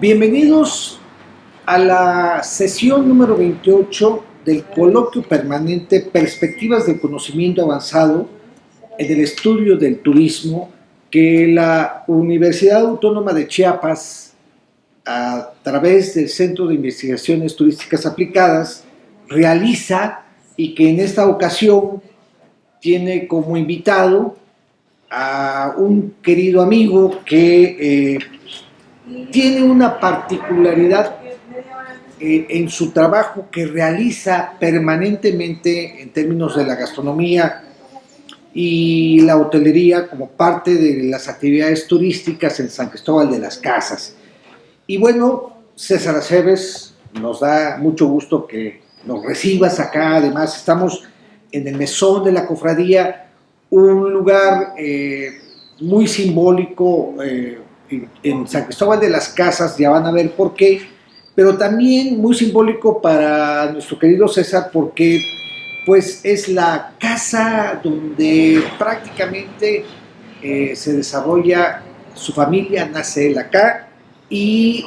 Bienvenidos a la sesión número 28 del coloquio permanente Perspectivas del Conocimiento Avanzado en el Estudio del Turismo que la Universidad Autónoma de Chiapas, a través del Centro de Investigaciones Turísticas Aplicadas, realiza y que en esta ocasión tiene como invitado a un querido amigo que tiene una particularidad en su trabajo que realiza permanentemente en términos de la gastronomía y la hotelería como parte de las actividades turísticas en San Cristóbal de las Casas. Y bueno, César Aceves, nos da mucho gusto que nos recibas acá. Además, estamos en el mesón de la cofradía, un lugar muy simbólico en San Cristóbal de las Casas, ya van a ver por qué, pero también muy simbólico para nuestro querido César porque pues es la casa donde prácticamente se desarrolla su familia, nace él acá y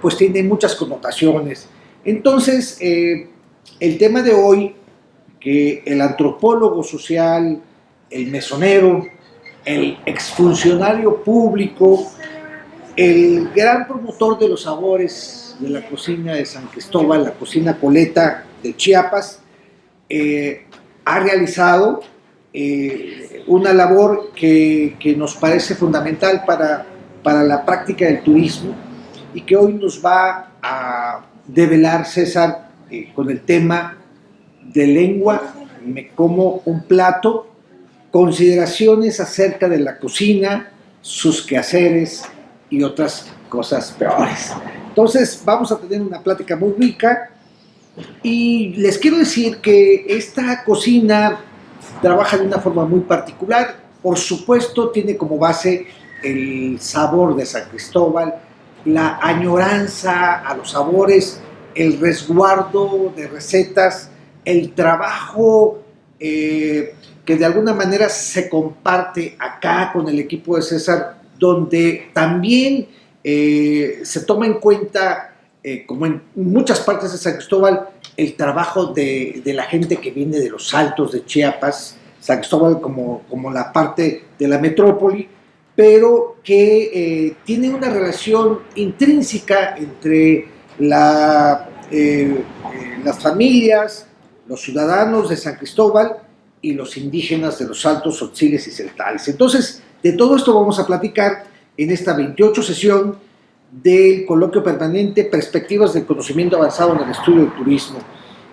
pues tiene muchas connotaciones. Entonces, el tema de hoy, que el antropólogo social, el mesonero, el exfuncionario público, el gran promotor de los sabores de la cocina de San Cristóbal, la cocina Coleta de Chiapas, ha realizado una labor que nos parece fundamental para la práctica del turismo y que hoy nos va a develar César con el tema de lengua, me como un plato, consideraciones acerca de la cocina, sus quehaceres y otras cosas peores. Entonces vamos a tener una plática muy rica y les quiero decir que esta cocina trabaja de una forma muy particular. Por supuesto tiene como base el sabor de San Cristóbal, la añoranza a los sabores, el resguardo de recetas, el trabajo que de alguna manera se comparte acá con el equipo de César, donde también se toma en cuenta, como en muchas partes de San Cristóbal, el trabajo de la gente que viene de los altos de Chiapas, San Cristóbal como la parte de la metrópoli, pero que tiene una relación intrínseca entre las familias, los ciudadanos de San Cristóbal y los indígenas de los Altos Tzotziles y Celtales. Entonces, de todo esto vamos a platicar en esta 28 sesión del coloquio permanente Perspectivas del Conocimiento Avanzado en el Estudio del Turismo.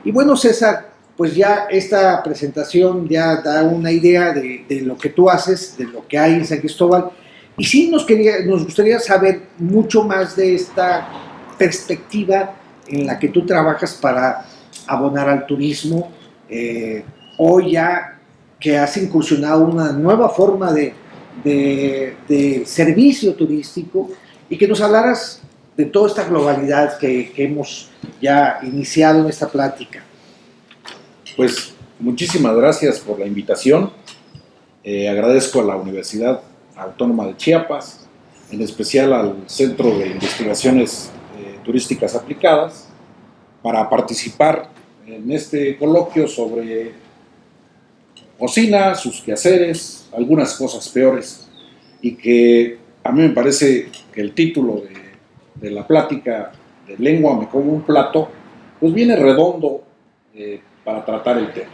Y bueno, César, pues ya esta presentación ya da una idea de lo que tú haces, de lo que hay en San Cristóbal, y sí nos gustaría saber mucho más de esta perspectiva en la que tú trabajas para abonar al turismo, hoy ya que has incursionado una nueva forma de servicio turístico, y que nos hablaras de toda esta globalidad que hemos ya iniciado en esta plática. Pues muchísimas gracias por la invitación. Agradezco a la Universidad Autónoma de Chiapas, en especial al Centro de Investigaciones Turísticas Aplicadas, para participar en este coloquio sobre cocina, sus quehaceres, algunas cosas peores, y que a mí me parece que el título de la plática de Lengua me como un plato, pues viene redondo para tratar el tema.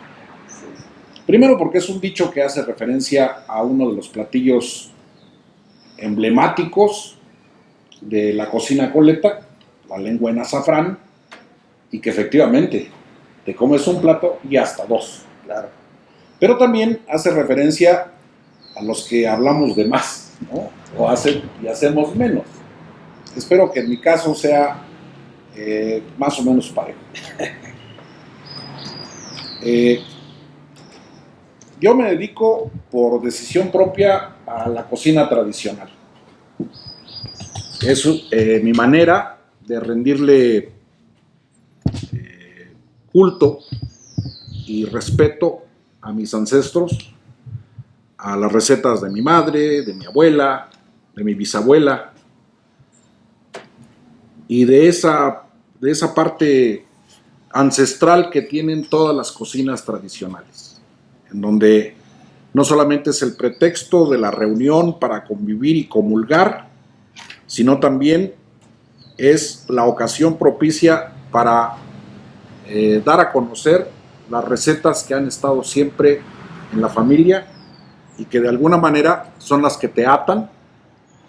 Primero porque es un dicho que hace referencia a uno de los platillos emblemáticos de la cocina coleta, la lengua en azafrán, y que efectivamente te comes un plato y hasta dos. Claro. Pero también hace referencia a los que hablamos de más, ¿no? O hacemos menos. Espero que en mi caso sea más o menos parejo. Yo me dedico por decisión propia a la cocina tradicional. Es mi manera de rendirle culto y respeto a mis ancestros, a las recetas de mi madre, de mi abuela, de mi bisabuela, y de esa parte ancestral que tienen todas las cocinas tradicionales, en donde no solamente es el pretexto de la reunión para convivir y comulgar, sino también es la ocasión propicia para dar a conocer las recetas que han estado siempre en la familia y que de alguna manera son las que te atan,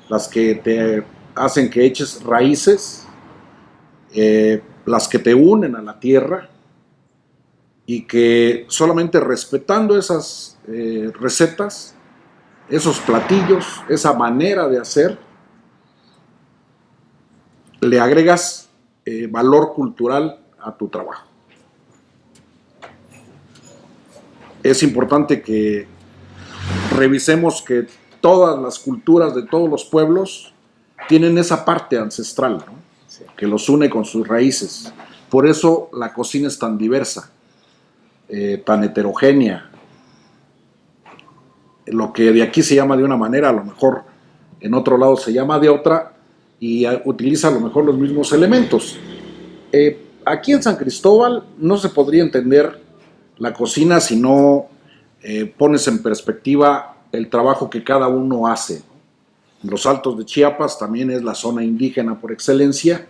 las que te hacen que eches raíces, las que te unen a la tierra, y que solamente respetando esas recetas, esos platillos, esa manera de hacer, le agregas valor cultural a tu trabajo. Es importante que revisemos que todas las culturas de todos los pueblos tienen esa parte ancestral, ¿no? Sí. Que los une con sus raíces. Por eso la cocina es tan diversa, tan heterogénea. Lo que de aquí se llama de una manera, a lo mejor en otro lado se llama de otra, y utiliza a lo mejor los mismos elementos. Aquí en San Cristóbal no se podría entender la cocina si no pones en perspectiva el trabajo que cada uno hace. Los Altos de Chiapas también es la zona indígena por excelencia,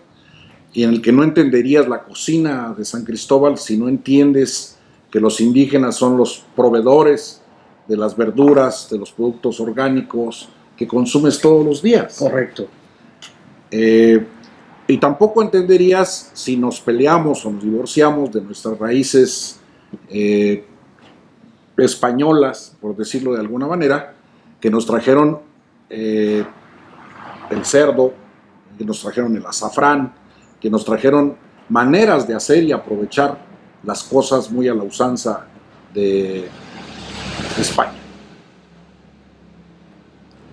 y en el que no entenderías la cocina de San Cristóbal si no entiendes que los indígenas son los proveedores de las verduras, de los productos orgánicos que consumes todos los días. Correcto. Y tampoco entenderías si nos peleamos o nos divorciamos de nuestras raíces españolas, por decirlo de alguna manera, que nos trajeron el cerdo, que nos trajeron el azafrán, que nos trajeron maneras de hacer y aprovechar las cosas muy a la usanza de España.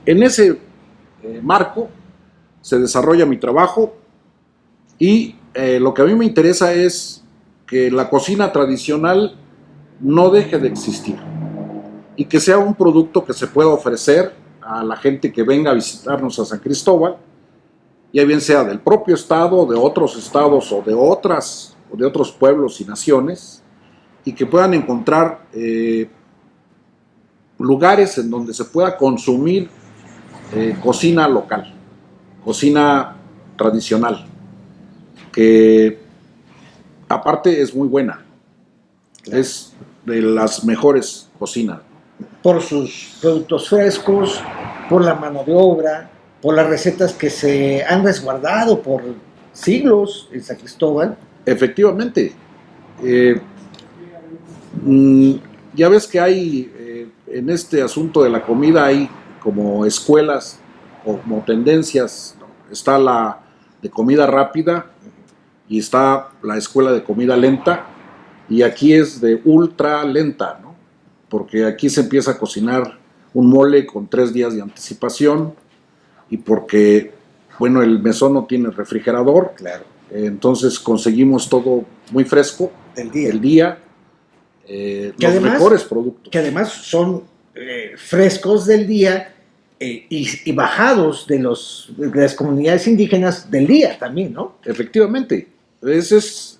En ese marco se desarrolla mi trabajo, y lo que a mí me interesa es que la cocina tradicional no deje de existir y que sea un producto que se pueda ofrecer a la gente que venga a visitarnos a San Cristóbal, ya bien sea del propio estado, de otros estados o de otros pueblos y naciones, y que puedan encontrar lugares en donde se pueda consumir cocina local, cocina tradicional, que aparte es muy buena, es de las mejores cocinas. Por sus productos frescos, por la mano de obra, por las recetas que se han resguardado por siglos en San Cristóbal. Efectivamente. Ya ves que hay, en este asunto de la comida, hay como escuelas o como tendencias, ¿no? Está la de comida rápida y está la escuela de comida lenta, y aquí es de ultra lenta, ¿no? Porque aquí se empieza a cocinar un mole con 3 días de anticipación, y porque, bueno, el mesón no tiene refrigerador, claro. Entonces conseguimos todo muy fresco el día. Los además, mejores productos. Que además son frescos del día y bajados de las comunidades indígenas del día también, ¿no? Efectivamente. Esa es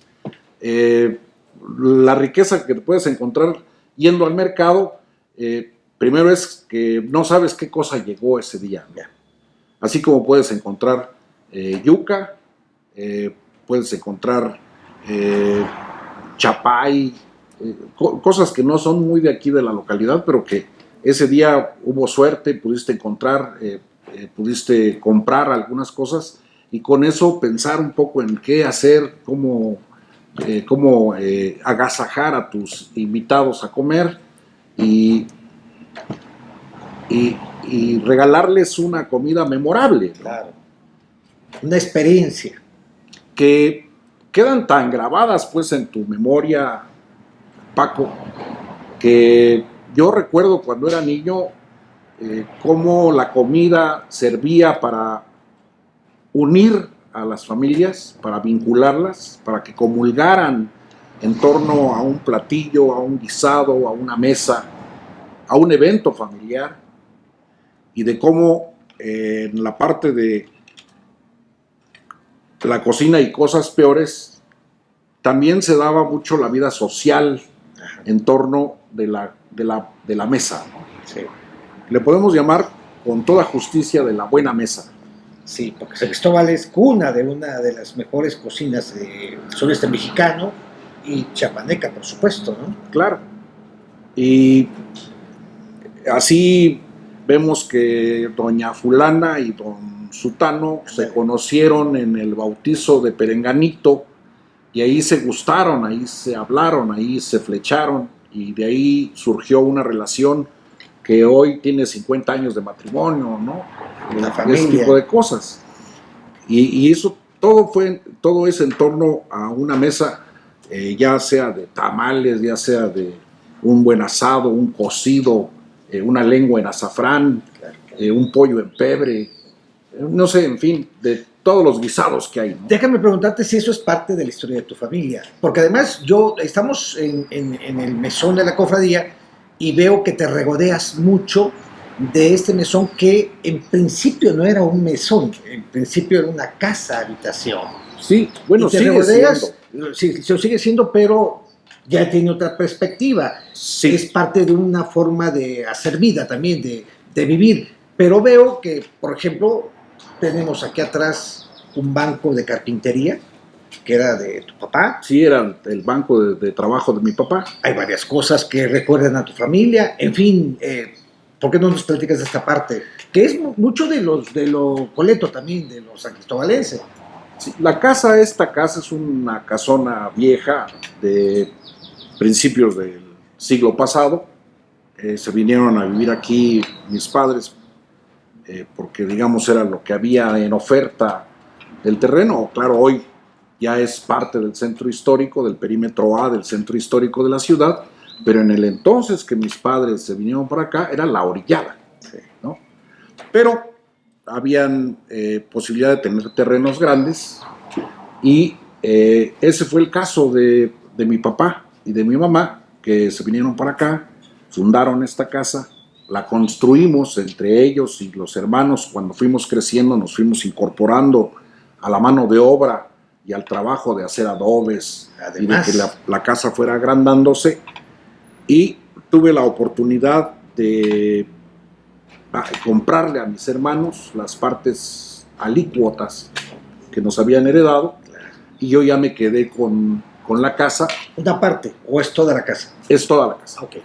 la riqueza que te puedes encontrar yendo al mercado. Primero es que no sabes qué cosa llegó ese día, ¿no? Así como puedes encontrar yuca, puedes encontrar chapay, cosas que no son muy de aquí de la localidad, pero que ese día hubo suerte, pudiste encontrar, pudiste comprar algunas cosas, y con eso pensar un poco en qué hacer, cómo agasajar a tus invitados a comer y regalarles una comida memorable, ¿no? Claro. Una experiencia. Que quedan tan grabadas pues en tu memoria, Paco, que yo recuerdo cuando era niño cómo la comida servía para unir a las familias, para vincularlas, para que comulgaran en torno a un platillo, a un guisado, a una mesa, a un evento familiar, y de cómo en la parte de la cocina y cosas peores, también se daba mucho la vida social en torno de la mesa, ¿no? Sí. Le podemos llamar con toda justicia de la buena mesa. Sí, porque San Cristóbal es cuna de una de las mejores cocinas del sureste mexicano y chiapaneca, por supuesto, ¿no? Claro. Y así vemos que doña fulana y don sutano se conocieron en el bautizo de Perenganito y ahí se gustaron, ahí se hablaron, ahí se flecharon y de ahí surgió una relación que hoy tiene 50 años de matrimonio, ¿no? La familia. Ese tipo de cosas. Y eso todo es en torno a una mesa, ya sea de tamales, ya sea de un buen asado, un cocido, una lengua en azafrán, un pollo en pebre, no sé, en fin, de todos los guisados que hay, ¿no? Déjame preguntarte si eso es parte de la historia de tu familia, porque además estamos en el mesón de la cofradía y veo que te regodeas mucho de este mesón que en principio no era un mesón, en principio era una casa habitación. Sí, bueno, Y te sigue regodeas, siendo. sí, sigue siendo, pero ya tiene otra perspectiva. Sí. Es parte de una forma de hacer vida también, de vivir. Pero veo que, por ejemplo, tenemos aquí atrás un banco de carpintería, que era de tu papá. Sí, era el banco de trabajo de mi papá. Hay varias cosas que recuerdan a tu familia. En fin, ¿por qué no nos platicas de esta parte? Que es mucho de lo coleto también, de los sancristobalenses. Sí, esta casa es una casona vieja de principios del siglo pasado. Se vinieron a vivir aquí mis padres porque, digamos, era lo que había en oferta del terreno. Claro, hoy ya es parte del centro histórico, del perímetro A del centro histórico de la ciudad, pero en el entonces que mis padres se vinieron para acá era la orillada, ¿no? Pero habían posibilidad de tener terrenos grandes y ese fue el caso de mi papá y de mi mamá, que se vinieron para acá, fundaron esta casa, la construimos entre ellos y los hermanos. Cuando fuimos creciendo nos fuimos incorporando a la mano de obra y al trabajo de hacer adobes. Además, y de que la casa fuera agrandándose, y tuve la oportunidad de comprarle a mis hermanos las partes alícuotas que nos habían heredado, y yo ya me quedé con la casa. ¿Una parte o es toda la casa? Es toda la casa. Ok.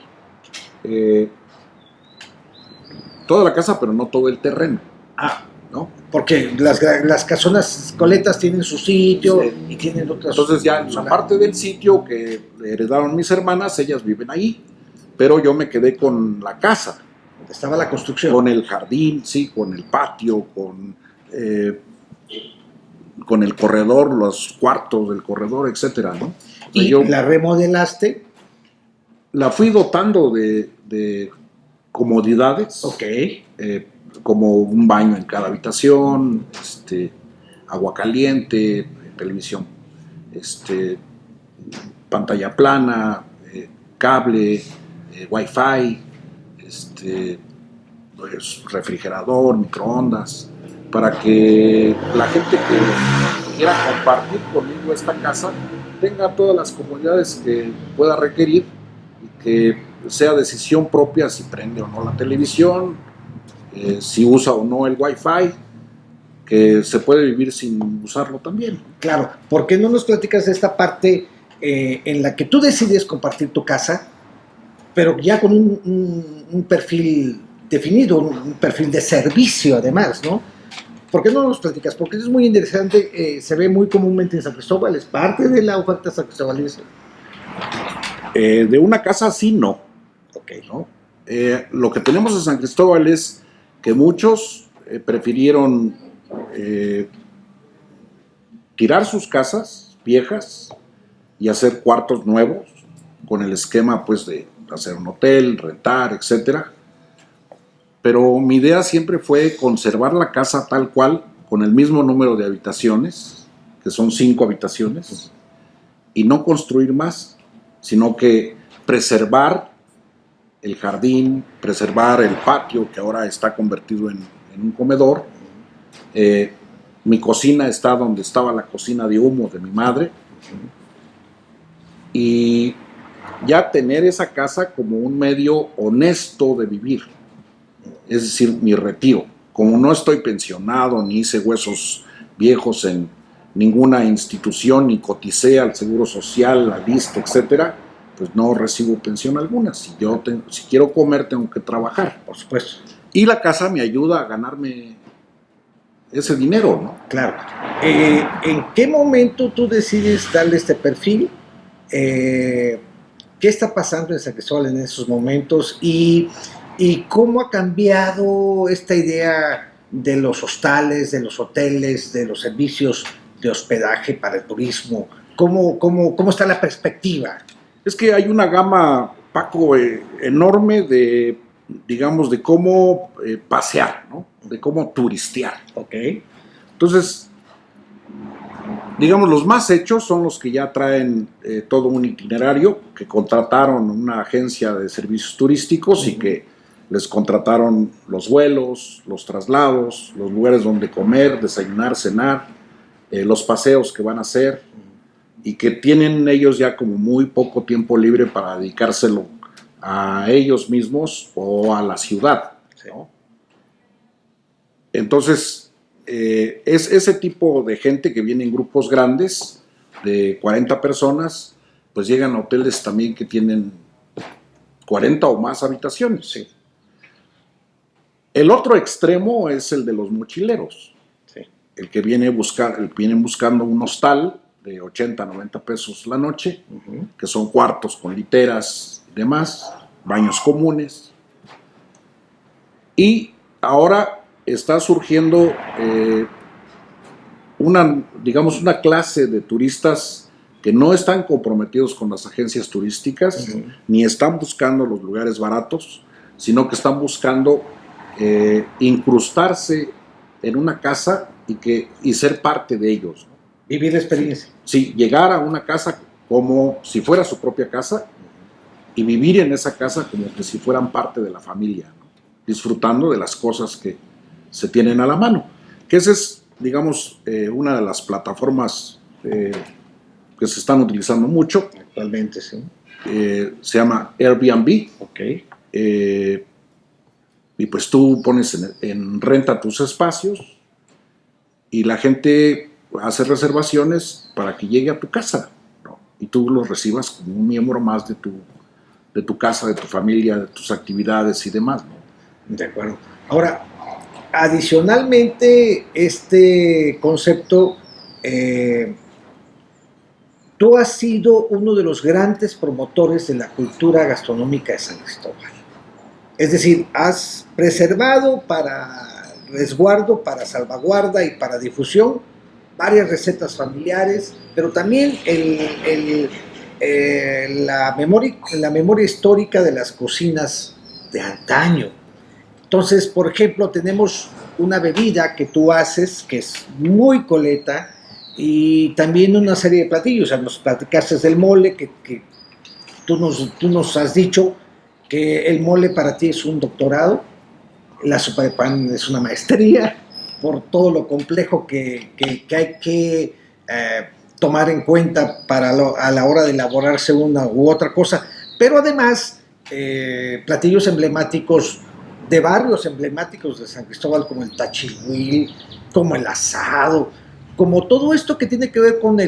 Toda la casa, pero no todo el terreno. Ah, ¿no? Porque las casonas coletas tienen su sitio, sí, y tienen otras. Entonces ya en la parte del sitio que heredaron mis hermanas, ellas viven ahí, pero yo me quedé con la casa. Estaba la construcción. Con el jardín, sí, con el patio, con el corredor, los cuartos del corredor, etcétera, ¿no? ¿Y yo la remodelaste? La fui dotando de comodidades. Ok. Como un baño en cada habitación, agua caliente, televisión, pantalla plana, cable, wifi, pues, refrigerador, microondas, para que la gente que quiera compartir conmigo esta casa tenga todas las comodidades que pueda requerir y que sea decisión propia si prende o no la televisión, si usa o no el wifi, que se puede vivir sin usarlo también. Claro, ¿por qué no nos platicas de esta parte en la que tú decides compartir tu casa, pero ya con un perfil definido, un perfil de servicio además, ¿no? ¿Por qué no nos platicas? Porque es muy interesante, se ve muy comúnmente en San Cristóbal, es parte de la oferta san cristobalense. De una casa así no. Okay. ¿No? Lo que tenemos en San Cristóbal es que muchos prefirieron tirar sus casas viejas y hacer cuartos nuevos con el esquema pues de hacer un hotel, rentar, etcétera. Pero mi idea siempre fue conservar la casa tal cual, con el mismo número de habitaciones, que son 5 habitaciones, y no construir más, sino que preservar el jardín, preservar el patio, que ahora está convertido en un comedor, Mi cocina está donde estaba la cocina de humo de mi madre. Y ya tener esa casa como un medio honesto de vivir, es decir, mi retiro. Como no estoy pensionado, ni hice huesos viejos en ninguna institución, ni coticé al Seguro Social, al ISSSTE, etcétera, pues no recibo pensión alguna. Si quiero comer, tengo que trabajar. Por supuesto. Y la casa me ayuda a ganarme ese dinero, ¿no? Claro. ¿En qué momento tú decides darle este perfil? ¿Qué está pasando en San Cristóbal en esos momentos? ¿Y cómo ha cambiado esta idea de los hostales, de los hoteles, de los servicios de hospedaje para el turismo? ¿Cómo está la perspectiva? Es que hay una gama, Paco, enorme de, digamos, de cómo pasear, ¿no? De cómo turistear. Ok. Entonces, digamos, los más hechos son los que ya traen todo un itinerario, que contrataron una agencia de servicios turísticos y que les contrataron los vuelos, los traslados, los lugares donde comer, desayunar, cenar, los paseos que van a hacer, y que tienen ellos ya como muy poco tiempo libre para dedicárselo a ellos mismos o a la ciudad, ¿no? Entonces, es ese tipo de gente que viene en grupos grandes, de 40 personas, pues llegan a hoteles también que tienen 40 o más habitaciones. Sí. El otro extremo es el de los mochileros, Sí. el que vienen buscando un hostal de 80, 90 pesos la noche, que son cuartos con literas y demás, baños comunes. Y ahora está surgiendo una clase de turistas que no están comprometidos con las agencias turísticas, ni están buscando los lugares baratos, sino que están buscando incrustarse en una casa y ser parte de ellos, ¿no? Vivir la experiencia. Sí, llegar a una casa como si fuera su propia casa y vivir en esa casa como que si fueran parte de la familia, ¿no? Disfrutando de las cosas que se tienen a la mano. Que esa es, digamos, una de las plataformas que se están utilizando mucho. Actualmente, sí. Se llama Airbnb. Ok. Y pues tú pones en renta tus espacios y la gente hace reservaciones para que llegue a tu casa, ¿no? Y tú los recibas como un miembro más de tu casa, de tu familia, de tus actividades y demás, ¿no? De acuerdo. Ahora, adicionalmente, este concepto, tú has sido uno de los grandes promotores de la cultura gastronómica de San Cristóbal. Es decir, has preservado para resguardo, para salvaguarda y para difusión varias recetas familiares, pero también la memoria histórica de las cocinas de antaño. Entonces, por ejemplo, tenemos una bebida que tú haces que es muy coleta y también una serie de platillos. O sea, nos platicaste del mole, que tú nos has dicho que el mole para ti es un doctorado, la sopa de pan es una maestría, por todo lo complejo que hay que tomar en cuenta a la hora de elaborarse una u otra cosa, pero además platillos emblemáticos de barrios emblemáticos de San Cristóbal como el tachihuil, como el asado, como todo esto que tiene que ver con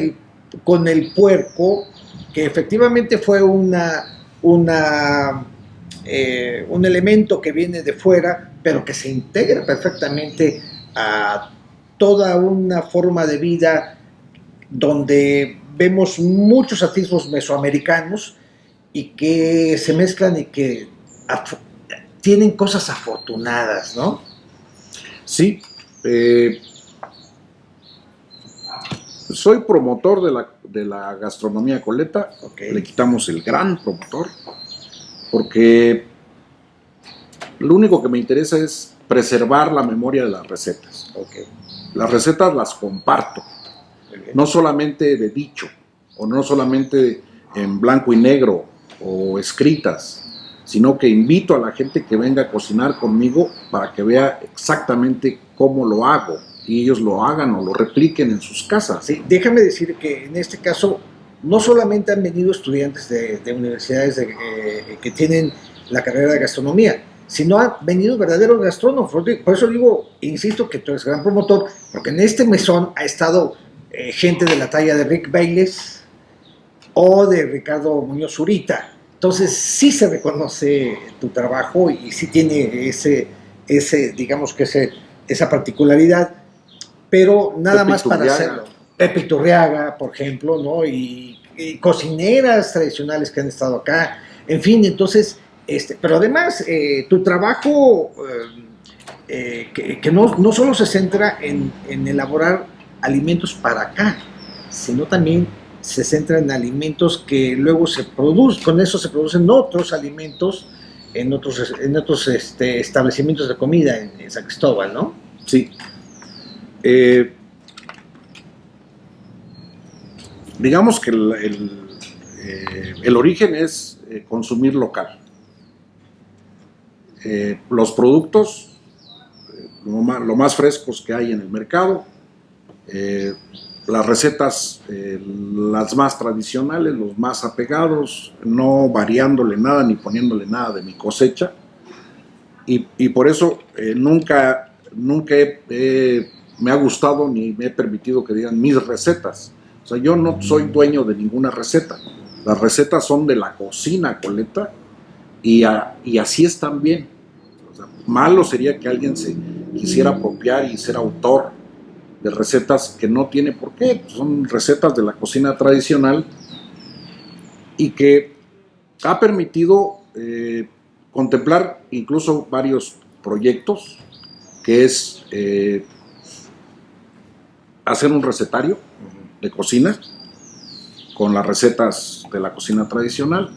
el puerco, que efectivamente fue un elemento que viene de fuera, pero que se integra perfectamente a toda una forma de vida donde vemos muchos atisbos mesoamericanos y que se mezclan y que tienen cosas afortunadas, ¿no? Sí, soy promotor de la gastronomía coleta. Okay. Le quitamos el gran promotor, porque lo único que me interesa es preservar la memoria de las recetas. Okay. Las recetas las comparto, no solamente de dicho, o no solamente en blanco y negro, o escritas, sino que invito a la gente que venga a cocinar conmigo para que vea exactamente cómo lo hago. y ellos lo hagan o lo repliquen en sus casas. Sí, déjame decir que en este caso no solamente han venido estudiantes de universidades que tienen la carrera de gastronomía, sino han venido verdaderos gastrónomos. Por eso digo, insisto que tú eres gran promotor, porque en este mesón ha estado gente de la talla de Rick Bayless o de Ricardo Muñoz Zurita. Entonces sí se reconoce tu trabajo y sí tiene digamos que esa particularidad, pero nada Pepe más para Iturriaga. hacerlo. Pepe Iturriaga, por ejemplo, ¿no? Y cocineras tradicionales que han estado acá, en fin, entonces, pero además tu trabajo que no solo se centra en elaborar alimentos para acá, sino también se centra en alimentos que luego se producen, con eso se producen otros alimentos en otros establecimientos de comida en San Cristóbal, ¿no? Sí. Digamos que el origen es consumir local. Los productos, lo más frescos que hay en el mercado, las recetas, las más tradicionales, los más apegados, no variándole nada ni poniéndole nada de mi cosecha. Y por eso nunca me ha gustado ni me he permitido que digan mis recetas. O sea, yo no soy dueño de ninguna receta. Las recetas son de la cocina Coleta y así están bien. O sea, malo sería que alguien se quisiera apropiar y ser autor de recetas que no tiene por qué. Son recetas de la cocina tradicional y que ha permitido contemplar incluso varios proyectos, que es hacer un recetario de cocina con las recetas de la cocina tradicional,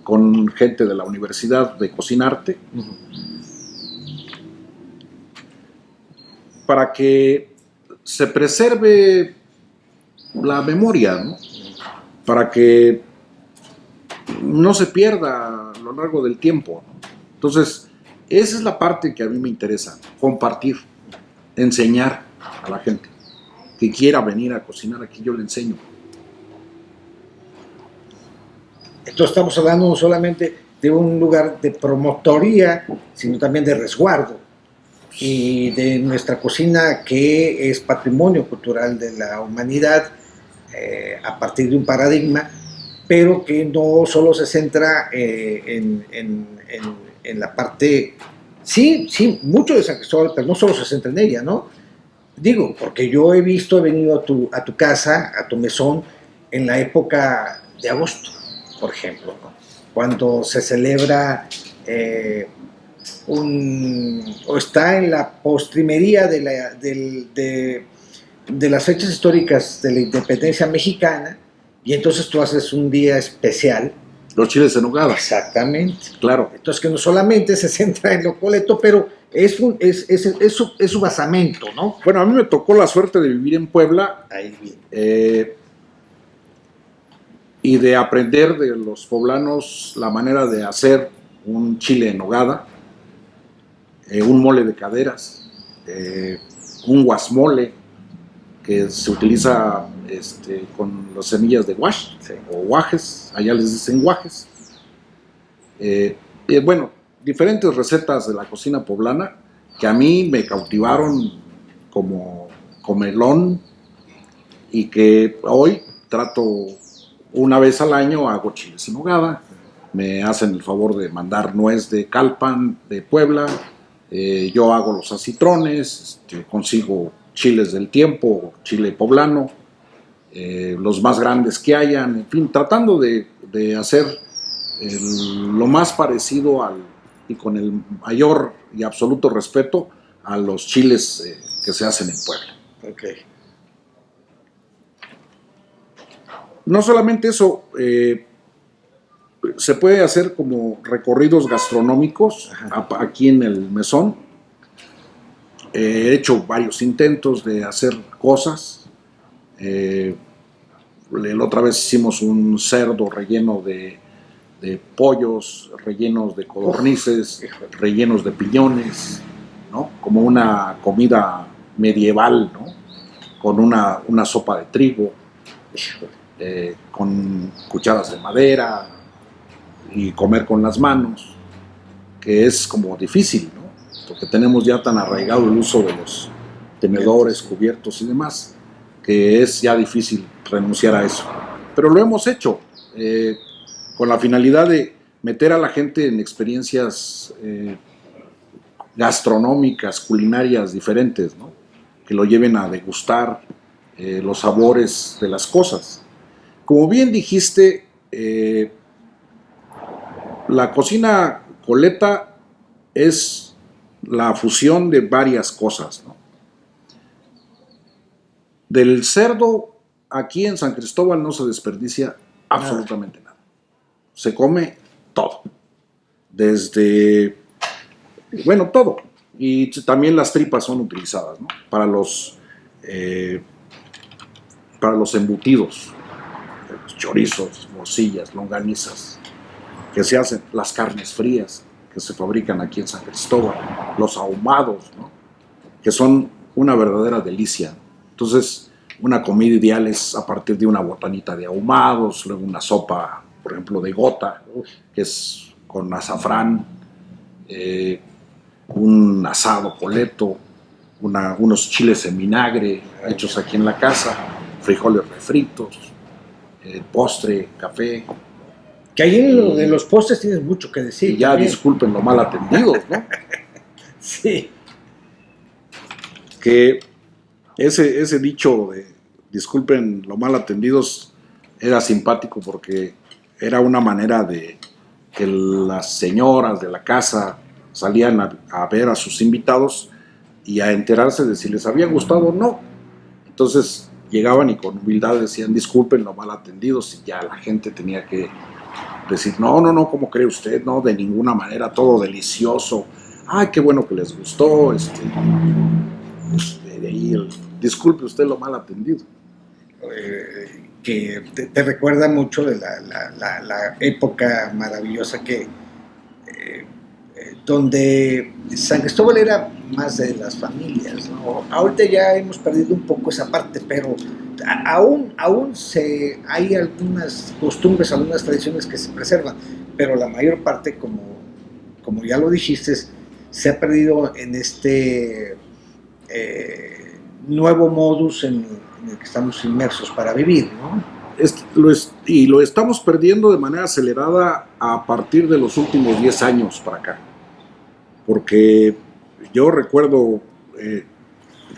con gente de la Universidad de Cocinarte, para que se preserve la memoria, ¿no? Para que no se pierda a lo largo del tiempo, ¿no? Entonces, esa es la parte que a mí me interesa, compartir, enseñar a la gente que quiera venir a cocinar aquí, yo le enseño. Entonces estamos hablando no solamente de un lugar de promotoría, sino también de resguardo y de nuestra cocina que es patrimonio cultural de la humanidad a partir de un paradigma, pero que no solo se centra en la parte, sí, mucho de San Cristóbal, pero no solo se centra en ella, ¿no? Digo, porque yo he venido a tu casa, a tu mesón, en la época de agosto, por ejemplo, ¿no? Cuando se celebra o está en la postrimería de las fechas históricas de la independencia mexicana, y entonces tú haces un día especial. Los chiles en nogada. Exactamente. Claro. Entonces que no solamente se centra en lo coleto, pero es su basamento, ¿no? Bueno, a mí me tocó la suerte de vivir en Puebla. Ahí bien. Y de aprender de los poblanos la manera de hacer un chile en nogada, un mole de caderas, un guasmole que se utiliza con las semillas de guash, Sí. o guajes, allá les dicen guajes. Bueno, diferentes recetas de la cocina poblana que a mí me cautivaron como comelón y que hoy trato una vez al año, hago chiles en nogada, me hacen el favor de mandar nuez de Calpan, de Puebla, yo hago los acitrones, consigo chiles del tiempo, chile poblano, los más grandes que hayan, en fin, tratando de hacer lo más parecido y con el mayor y absoluto respeto a los chiles que se hacen en Puebla. Okay. No solamente eso, se puede hacer como recorridos gastronómicos aquí en el mesón. He hecho varios intentos de hacer cosas. La otra vez hicimos un cerdo relleno de pollos, rellenos de codornices, rellenos de piñones, ¿no? Como una comida medieval, ¿no? Con una sopa de trigo, con cucharas de madera y comer con las manos, que es como difícil, ¿no? Porque tenemos ya tan arraigado el uso de los tenedores, cubiertos y demás, que es ya difícil renunciar a eso. Pero lo hemos hecho con la finalidad de meter a la gente en experiencias gastronómicas, culinarias diferentes, ¿no? Que lo lleven a degustar los sabores de las cosas. Como bien dijiste, la cocina Coleta es la fusión de varias cosas, ¿no? Del cerdo, aquí en San Cristóbal no se desperdicia absolutamente nada. Se come todo. Desde, bueno, todo. Y también las tripas son utilizadas, ¿no? Para los embutidos, los chorizos, morcillas, longanizas, que se hacen, las carnes frías que se fabrican aquí en San Cristóbal, los ahumados, ¿no? Que son una verdadera delicia. Entonces, una comida ideal es a partir de una botanita de ahumados, luego una sopa, por ejemplo, de gota, que es con azafrán, un asado coleto, unos chiles en vinagre hechos aquí en la casa, frijoles refritos, postre, café. Que ahí en lo de los postres tienes mucho que decir. Y ya también. disculpen lo mal atendidos, ¿no? Sí. Que ese dicho de disculpen lo mal atendidos era simpático porque era una manera de que las señoras de la casa salían a ver a sus invitados y a enterarse de si les había gustado o no. Entonces llegaban y con humildad decían disculpen lo mal atendidos, y ya la gente tenía que decir no, ¿cómo cree usted? No, de ninguna manera, todo delicioso. Ay, qué bueno que les gustó. De ahí disculpe usted lo mal atendido. Que te recuerda mucho de la época maravillosa que donde San Cristóbal era más de las familias, ¿no? Ahorita ya hemos perdido un poco esa parte, pero aún hay algunas costumbres, algunas tradiciones que se preservan, pero la mayor parte, como ya lo dijiste, se ha perdido en este nuevo modus en el que estamos inmersos para vivir, ¿no? Lo estamos perdiendo de manera acelerada a partir de los últimos 10 años para acá. Porque yo recuerdo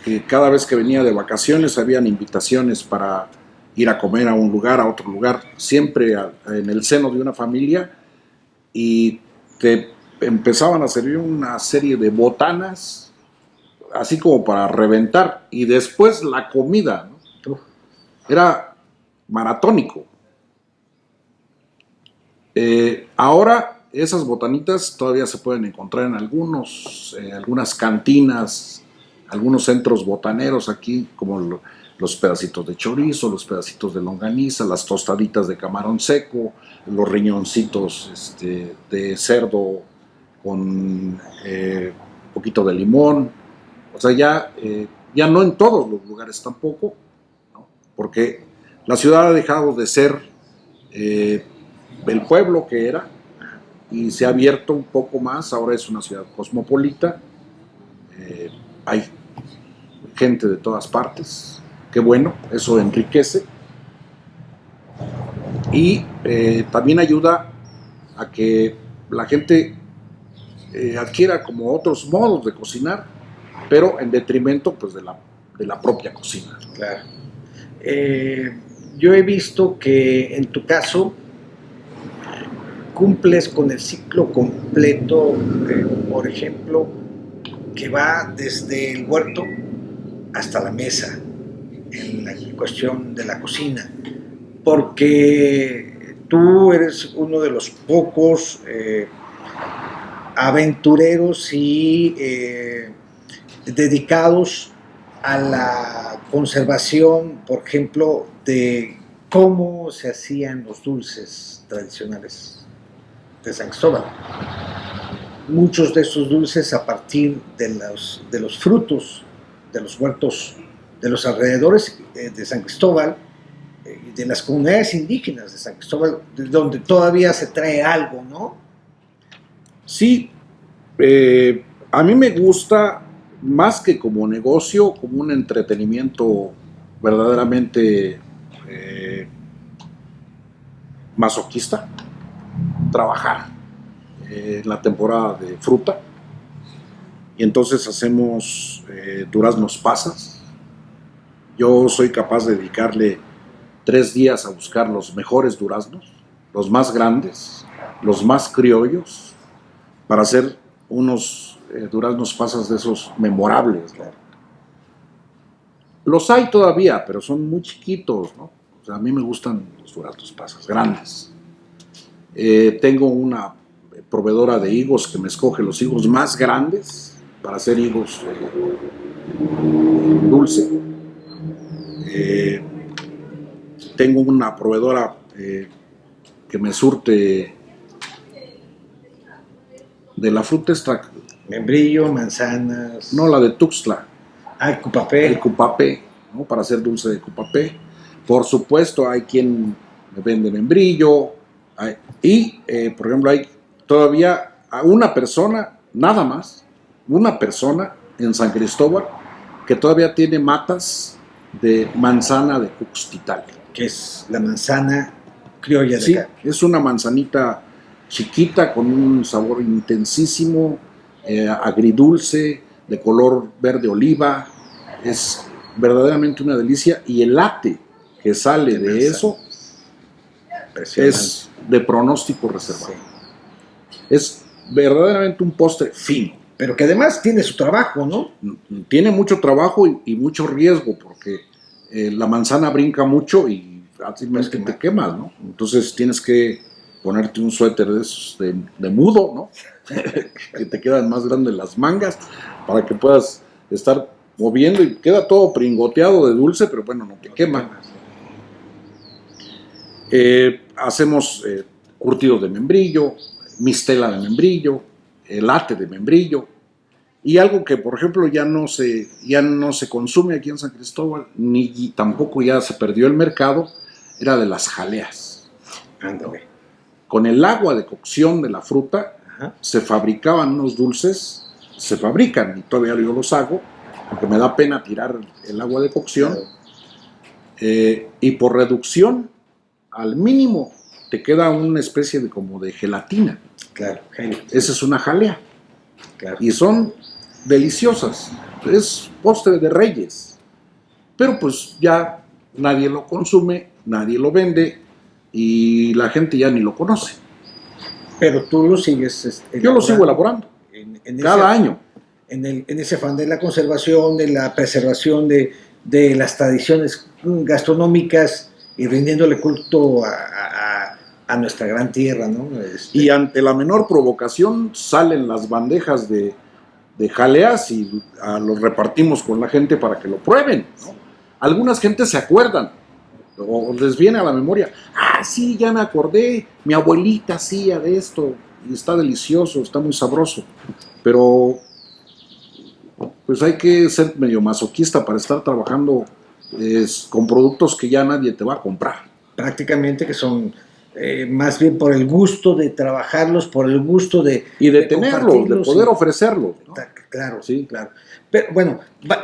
que cada vez que venía de vacaciones habían invitaciones para ir a comer a un lugar, a otro lugar, siempre en el seno de una familia, y te empezaban a servir una serie de botanas, así como para reventar, y después la comida, ¿no? Era maratónico. Ahora esas botanitas todavía se pueden encontrar en algunas cantinas, algunos centros botaneros aquí, como los pedacitos de chorizo, los pedacitos de longaniza, las tostaditas de camarón seco, los riñoncitos de cerdo con un poquito de limón. O sea, ya no en todos los lugares tampoco, ¿no? Porque la ciudad ha dejado de ser el pueblo que era y se ha abierto un poco más. Ahora es una ciudad cosmopolita, hay gente de todas partes, qué bueno, eso enriquece y también ayuda a que la gente adquiera como otros modos de cocinar, pero en detrimento pues de la propia cocina. Claro. Yo he visto que en tu caso cumples con el ciclo completo, por ejemplo, que va desde el huerto hasta la mesa, en la cuestión de la cocina, porque tú eres uno de los pocos aventureros y dedicados a la conservación, por ejemplo, de cómo se hacían los dulces tradicionales de San Cristóbal. Muchos de esos dulces a partir de los frutos de los huertos de los alrededores de San Cristóbal, de las comunidades indígenas de San Cristóbal, de donde todavía se trae algo, ¿no? Sí, a mí me gusta más que como negocio, como un entretenimiento verdaderamente masoquista, trabajar en la temporada de fruta. Y entonces hacemos duraznos pasas. Yo soy capaz de dedicarle 3 días a buscar los mejores duraznos, los más grandes, los más criollos, para hacer unos duraznos pasas de esos memorables, ¿no? Los hay todavía, pero son muy chiquitos, ¿no? O sea, a mí me gustan los duraznos pasas grandes. Tengo una proveedora de higos que me escoge los higos más grandes para hacer higos dulce. Tengo una proveedora que me surte de la fruta esta. Membrillo, manzanas. No, la de Tuxtla. El cupapé. El cupapé, ¿no? Para hacer dulce de cupapé. Por supuesto, hay quien me vende membrillo. Por ejemplo, hay todavía una persona, nada más, una persona en San Cristóbal que todavía tiene matas de manzana de Cuxtital. Que es la manzana criolla de Sí, acá. es una manzanita chiquita con un sabor intensísimo, agridulce, de color verde oliva. Es verdaderamente una delicia, y el latte que sale de eso es de pronóstico reservado. Sí. Es verdaderamente un postre fino. Pero que además tiene su trabajo, ¿no? Tiene mucho trabajo y mucho riesgo, porque la manzana brinca mucho y fácilmente te quemas, ¿no? Entonces tienes que ponerte un suéter de esos de mudo, ¿no? Que te quedan más grandes las mangas para que puedas estar moviendo, y queda todo pringoteado de dulce, pero bueno, no te quema. Hacemos curtidos de membrillo, mistela de membrillo, latte de membrillo, y algo que por ejemplo ya no se consume aquí en San Cristóbal, ni tampoco ya se perdió el mercado, era de las jaleas. Ándale. Con el agua de cocción de la fruta, Ajá. se fabricaban unos dulces, se fabrican, y todavía yo los hago, porque me da pena tirar el agua de cocción, Claro. y por reducción al mínimo te queda una especie de como de gelatina. Claro. Esa es una jalea, Claro. y son deliciosas. Es postre de reyes, pero pues ya nadie lo consume, nadie lo vende, y la gente ya ni lo conoce. Pero tú lo sigues Yo lo sigo elaborando en cada año. En ese afán de la conservación, de la preservación de las tradiciones gastronómicas, y rindiéndole culto a nuestra gran tierra, ¿no? Y ante la menor provocación salen las bandejas de jaleas y los repartimos con la gente para que lo prueben, ¿no? Algunas gentes se acuerdan o les viene a la memoria: ah, sí, ya me acordé, mi abuelita hacía de esto y está delicioso, está muy sabroso. Pero pues hay que ser medio masoquista para estar trabajando con productos que ya nadie te va a comprar. Prácticamente que son más bien por el gusto de trabajarlos, por el gusto de tenerlos, de poder ofrecerlos, ¿no? Claro, sí, claro. Pero bueno,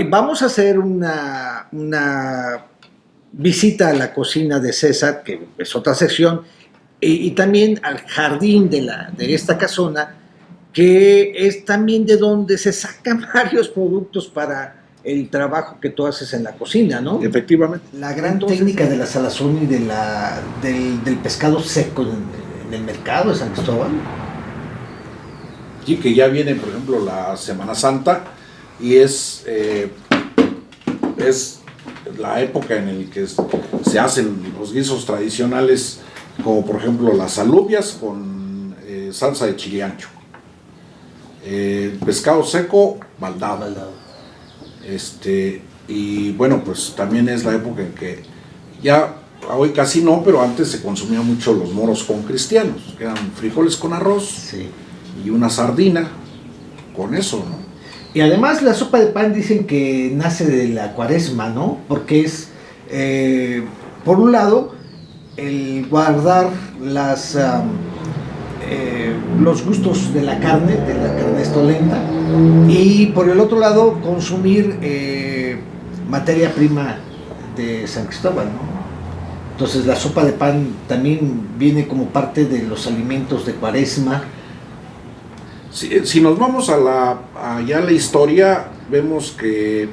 vamos a hacer una visita a la cocina de César, que es otra sección, y también al jardín de esta casona, que es también de donde se sacan varios productos para el trabajo que tú haces en la cocina, ¿no? Efectivamente. La gran técnica de la salazón y del pescado seco en el mercado de San Cristóbal. Sí, que ya viene, por ejemplo, la Semana Santa, y es la época en la que se hacen los guisos tradicionales, como por ejemplo las alubias con salsa de chile ancho, pescado seco, baldado. Y bueno, pues también es la época en que ya hoy casi no, pero antes se consumía mucho los moros con cristianos, que eran frijoles con arroz, Sí. y una sardina con eso, ¿no? Y además la sopa de pan dicen que nace de la cuaresma, ¿no? Porque es, por un lado, el guardar los gustos de la carne estolenta, y por el otro lado consumir materia prima de San Cristóbal, ¿no? Entonces la sopa de pan también viene como parte de los alimentos de cuaresma. Si nos vamos allá a la historia, vemos que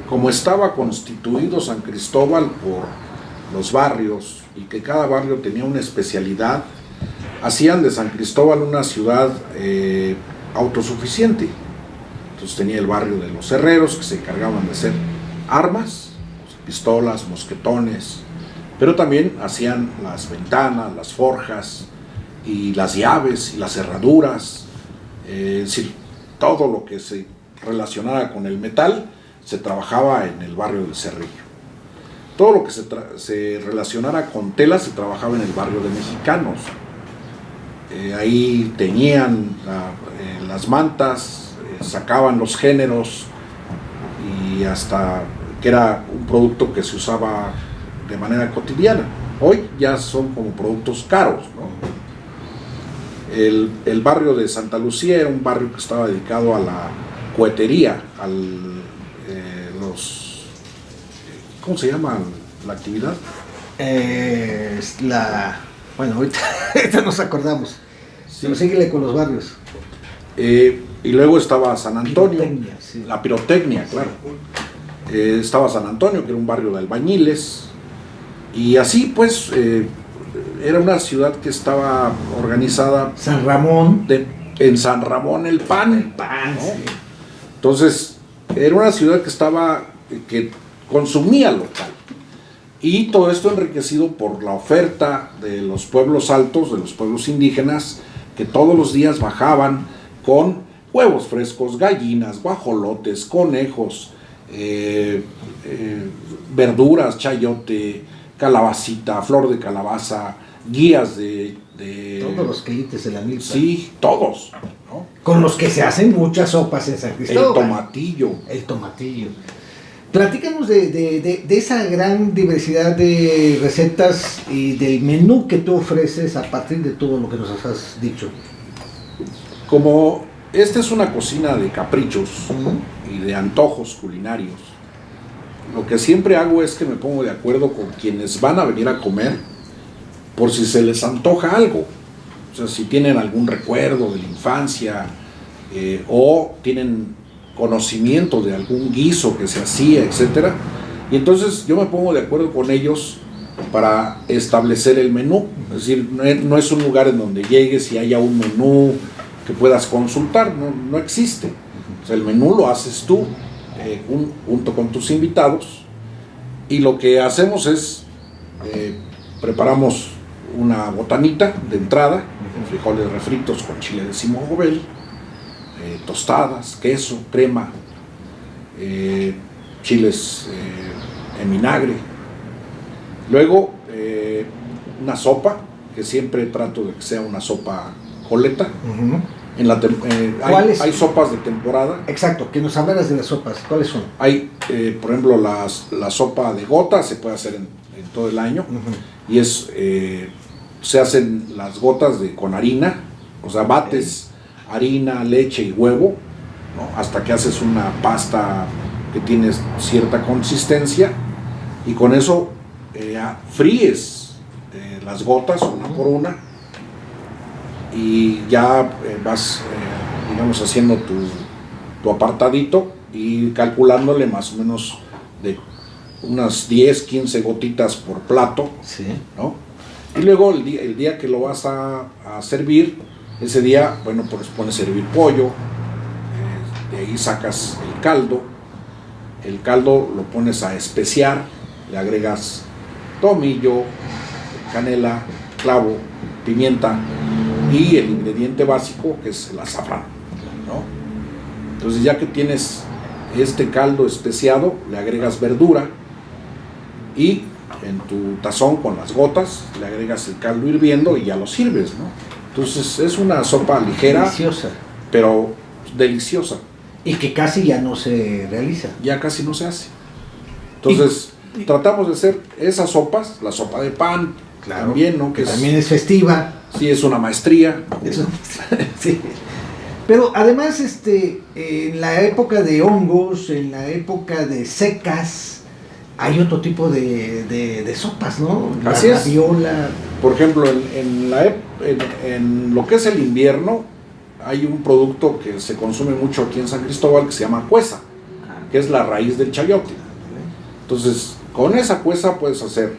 como estaba constituido San Cristóbal por los barrios y que cada barrio tenía una especialidad, hacían de San Cristóbal una ciudad autosuficiente. Entonces tenía el barrio de los herreros, que se encargaban de hacer armas, pistolas, mosquetones, pero también hacían las ventanas, las forjas y las llaves y las cerraduras, es decir, todo lo que se relacionara con el metal se trabajaba en el barrio del Cerrillo. Todo lo que se relacionara con tela se trabajaba en el barrio de Mexicanos. Ahí teñían las mantas, sacaban los géneros, y hasta que era un producto que se usaba de manera cotidiana. Hoy ya son como productos caros, ¿no? El barrio de Santa Lucía era un barrio que estaba dedicado a la cohetería, ¿cómo se llama la actividad? Bueno, ahorita nos acordamos. Sí. Pero síguele con los barrios. Y luego estaba San Antonio, Pirotecnia, sí. La pirotecnia, claro. Estaba San Antonio, que era un barrio de albañiles, y así pues era una ciudad que estaba organizada. San Ramón. En San Ramón el pan. El pan, ¿no? Sí. Entonces, era una ciudad que consumía local. Y todo esto enriquecido por la oferta de los pueblos altos, de los pueblos indígenas, que todos los días bajaban con huevos frescos, gallinas, guajolotes, conejos, verduras, chayote, calabacita, flor de calabaza, guías de todos los quelites de la milpa. Sí, todos, ¿no? Con los que se hacen muchas sopas en San Cristóbal. El tomatillo. Platícanos de esa gran diversidad de recetas y del menú que tú ofreces a partir de todo lo que nos has dicho. Como esta es una cocina de caprichos y de antojos culinarios, lo que siempre hago es que me pongo de acuerdo con quienes van a venir a comer por si se les antoja algo. O sea, si tienen algún recuerdo de la infancia o tienen conocimiento de algún guiso que se hacía, etcétera. Y entonces yo me pongo de acuerdo con ellos para establecer el menú. Es decir, no es un lugar en donde llegues y haya un menú que puedas consultar, no existe. O sea, el menú lo haces tú junto con tus invitados, y lo que hacemos es preparamos una botanita de entrada, frijoles refritos con chile de Simón-Gobel, tostadas, queso, crema, chiles en vinagre. Luego una sopa, que siempre trato de que sea una sopa coleta. Hay sopas de temporada. Exacto, que nos hablaras de las sopas. ¿Cuáles son? Hay, por ejemplo, la sopa de gota, se puede hacer en todo el año. Y se hacen las gotas con harina, o sea, bates harina, leche y huevo, ¿no? Hasta que haces una pasta que tiene cierta consistencia, y con eso fríes las gotas una por una, y ya vas digamos haciendo tu apartadito y calculándole más o menos de unas 10, 15 gotitas por plato, sí, ¿no? Y luego el día que lo vas a servir, ese día, bueno, pues pones a hervir pollo, de ahí sacas el caldo lo pones a especiar, le agregas tomillo, canela, clavo, pimienta y el ingrediente básico, que es el azafrán, ¿no? Entonces, ya que tienes este caldo especiado, le agregas verdura, y en tu tazón con las gotas le agregas el caldo hirviendo y ya lo sirves, ¿no? Entonces es una sopa ligera, deliciosa, pero deliciosa. Y que casi ya no se realiza. Ya casi no se hace. Entonces, tratamos de hacer esas sopas, la sopa de pan, Claro, también, ¿no? Que también es festiva. Sí, es una maestría. Eso, sí. Pero además, en la época de hongos, en la época de secas, hay otro tipo de sopas, ¿no? Así es. Raviola. Por ejemplo, en lo que es el invierno, hay un producto que se consume mucho aquí en San Cristóbal que se llama cueza, que es la raíz del chayote. Entonces, con esa cueza puedes hacer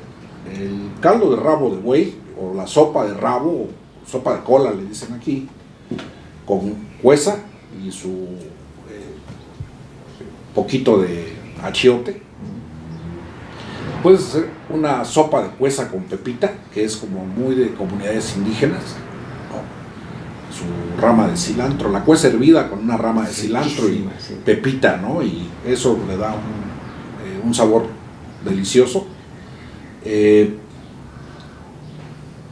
el caldo de rabo de buey, o la sopa de rabo, o sopa de cola, le dicen aquí, con cueza y su poquito de achiote. Puedes hacer una sopa de cueza con pepita, que es como muy de comunidades indígenas, ¿no? Su rama de cilantro, la cueza hervida con una rama de cilantro y Sí. pepita, ¿no? Y eso le da un sabor delicioso.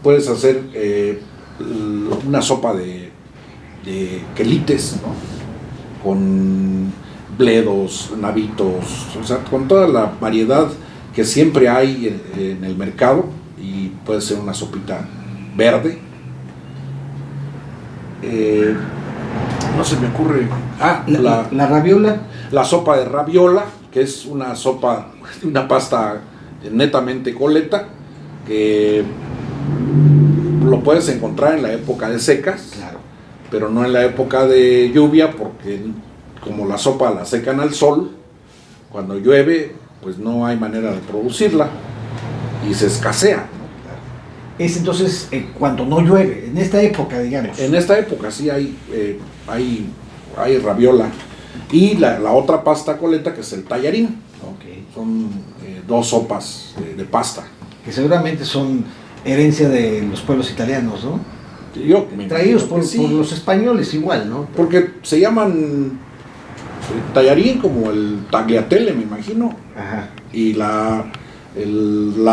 Puedes hacer una sopa de quelites, ¿no? Con bledos, navitos, o sea, con toda la variedad que siempre hay en el mercado, y puede ser una sopita verde. No se me ocurre. La raviola. La sopa de raviola, que es una sopa, una pasta netamente coleta, que lo puedes encontrar en la época de secas, Claro. pero no en la época de lluvia, porque como la sopa la secan al sol, cuando llueve, pues no hay manera de producirla y se escasea. Es entonces cuando no llueve, en esta época, digamos. En esta época sí hay raviola. Y la otra pasta coleta, que es el tallarín. Ok. Son dos sopas de pasta. Que seguramente son herencia de los pueblos italianos, ¿no? Yo me Traídos imagino que sí, por los españoles igual, ¿no? porque se llaman tallarín como el tagliatelle, me imagino, Ajá. y la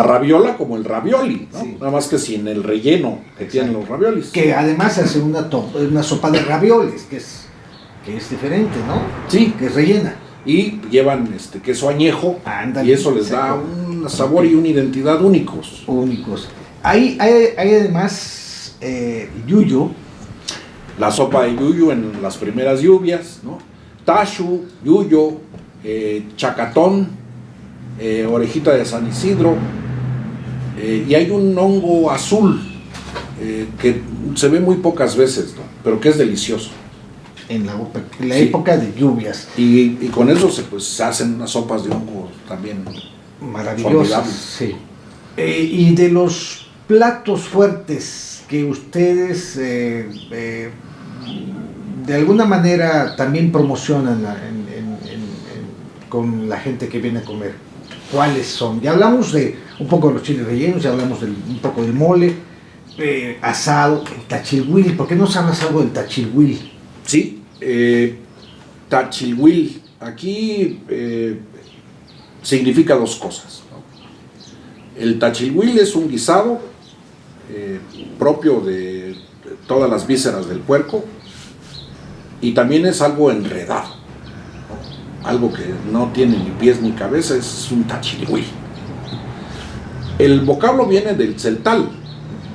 raviola como el ravioli, ¿no? Sí. Nada más que sin el relleno que tienen los raviolis. Que además hace una sopa de ravioles, que es diferente, ¿no? Sí, Que es rellena. y llevan queso añejo, Ándale, y eso les da exacto. un sabor y una identidad únicos. Únicos. Hay además yuyo. La sopa de yuyo en las primeras lluvias, ¿no? Tashu, yuyo, chacatón, orejita de San Isidro, y hay un hongo azul que se ve muy pocas veces, ¿no? Pero que es delicioso. En la Sí. época de lluvias. Y con eso se hacen unas sopas de hongo también Maravillosas. formidables. Sí. Y de los platos fuertes que ustedes de alguna manera también promocionan con la gente que viene a comer, ¿cuáles son? Ya hablamos de un poco de los chiles rellenos, ya hablamos un poco del mole, asado, el tachilhuil. ¿Por qué no sabes algo del tachilhuil? Sí, tachilhuil. Aquí significa dos cosas, ¿no? El tachilhuil es un guisado propio de todas las vísceras del puerco, y también es algo enredado, ¿no? Algo que no tiene ni pies ni cabeza, es un tachilhuil. El vocablo viene del celtal,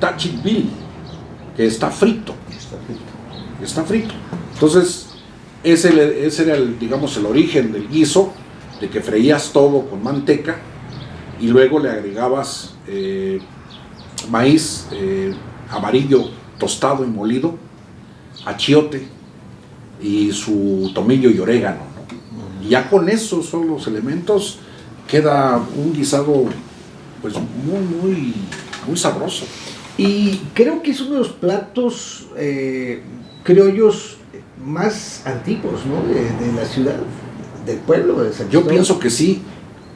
tachilhuil, que está frito. Está frito. Entonces, ese era digamos, el origen del guiso, de que freías todo con manteca y luego le agregabas maíz amarillo tostado y molido, achiote y su tomillo y orégano, ¿no? Y ya con esos son los elementos, queda un guisado pues muy sabroso. Y creo que es uno de los platos criollos más antiguos, ¿no? De la ciudad, del pueblo de San Yo Cristóbal. pienso que sí,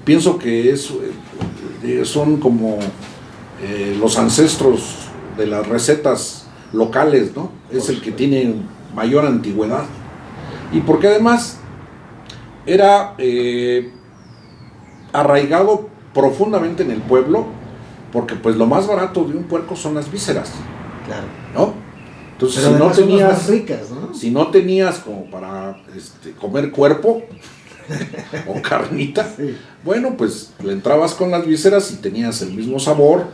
pienso que son como los ancestros de las recetas locales, ¿no? Es el que tiene mayor antigüedad. Y porque además era arraigado profundamente en el pueblo, porque pues lo más barato de un puerco son las vísceras, Claro. ¿no? Entonces, Pero además son más ricas, ¿no? si no tenías como para comer cuerpo o carnita, Sí. bueno, pues le entrabas con las vísceras y tenías el mismo sabor,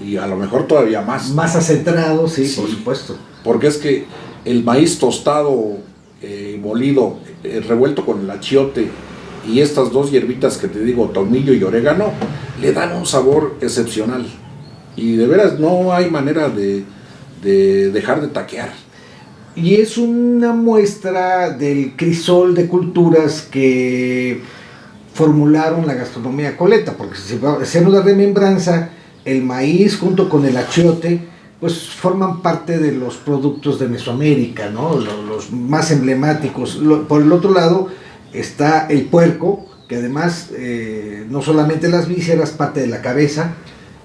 y a lo mejor todavía más. Más acentrado, sí, Sí. por supuesto. Porque es que el maíz tostado, molido, revuelto con el achiote y estas dos hierbitas que te digo, tomillo y orégano, le dan un sabor excepcional. Y de veras no hay manera de dejar de taquear. Y es una muestra del crisol de culturas que formularon la gastronomía coleta, porque si hacemos la remembranza, el maíz junto con el achiote, pues forman parte de los productos de Mesoamérica, ¿no? Los más emblemáticos. Por el otro lado está el puerco, que además no solamente las vísceras, parte de la cabeza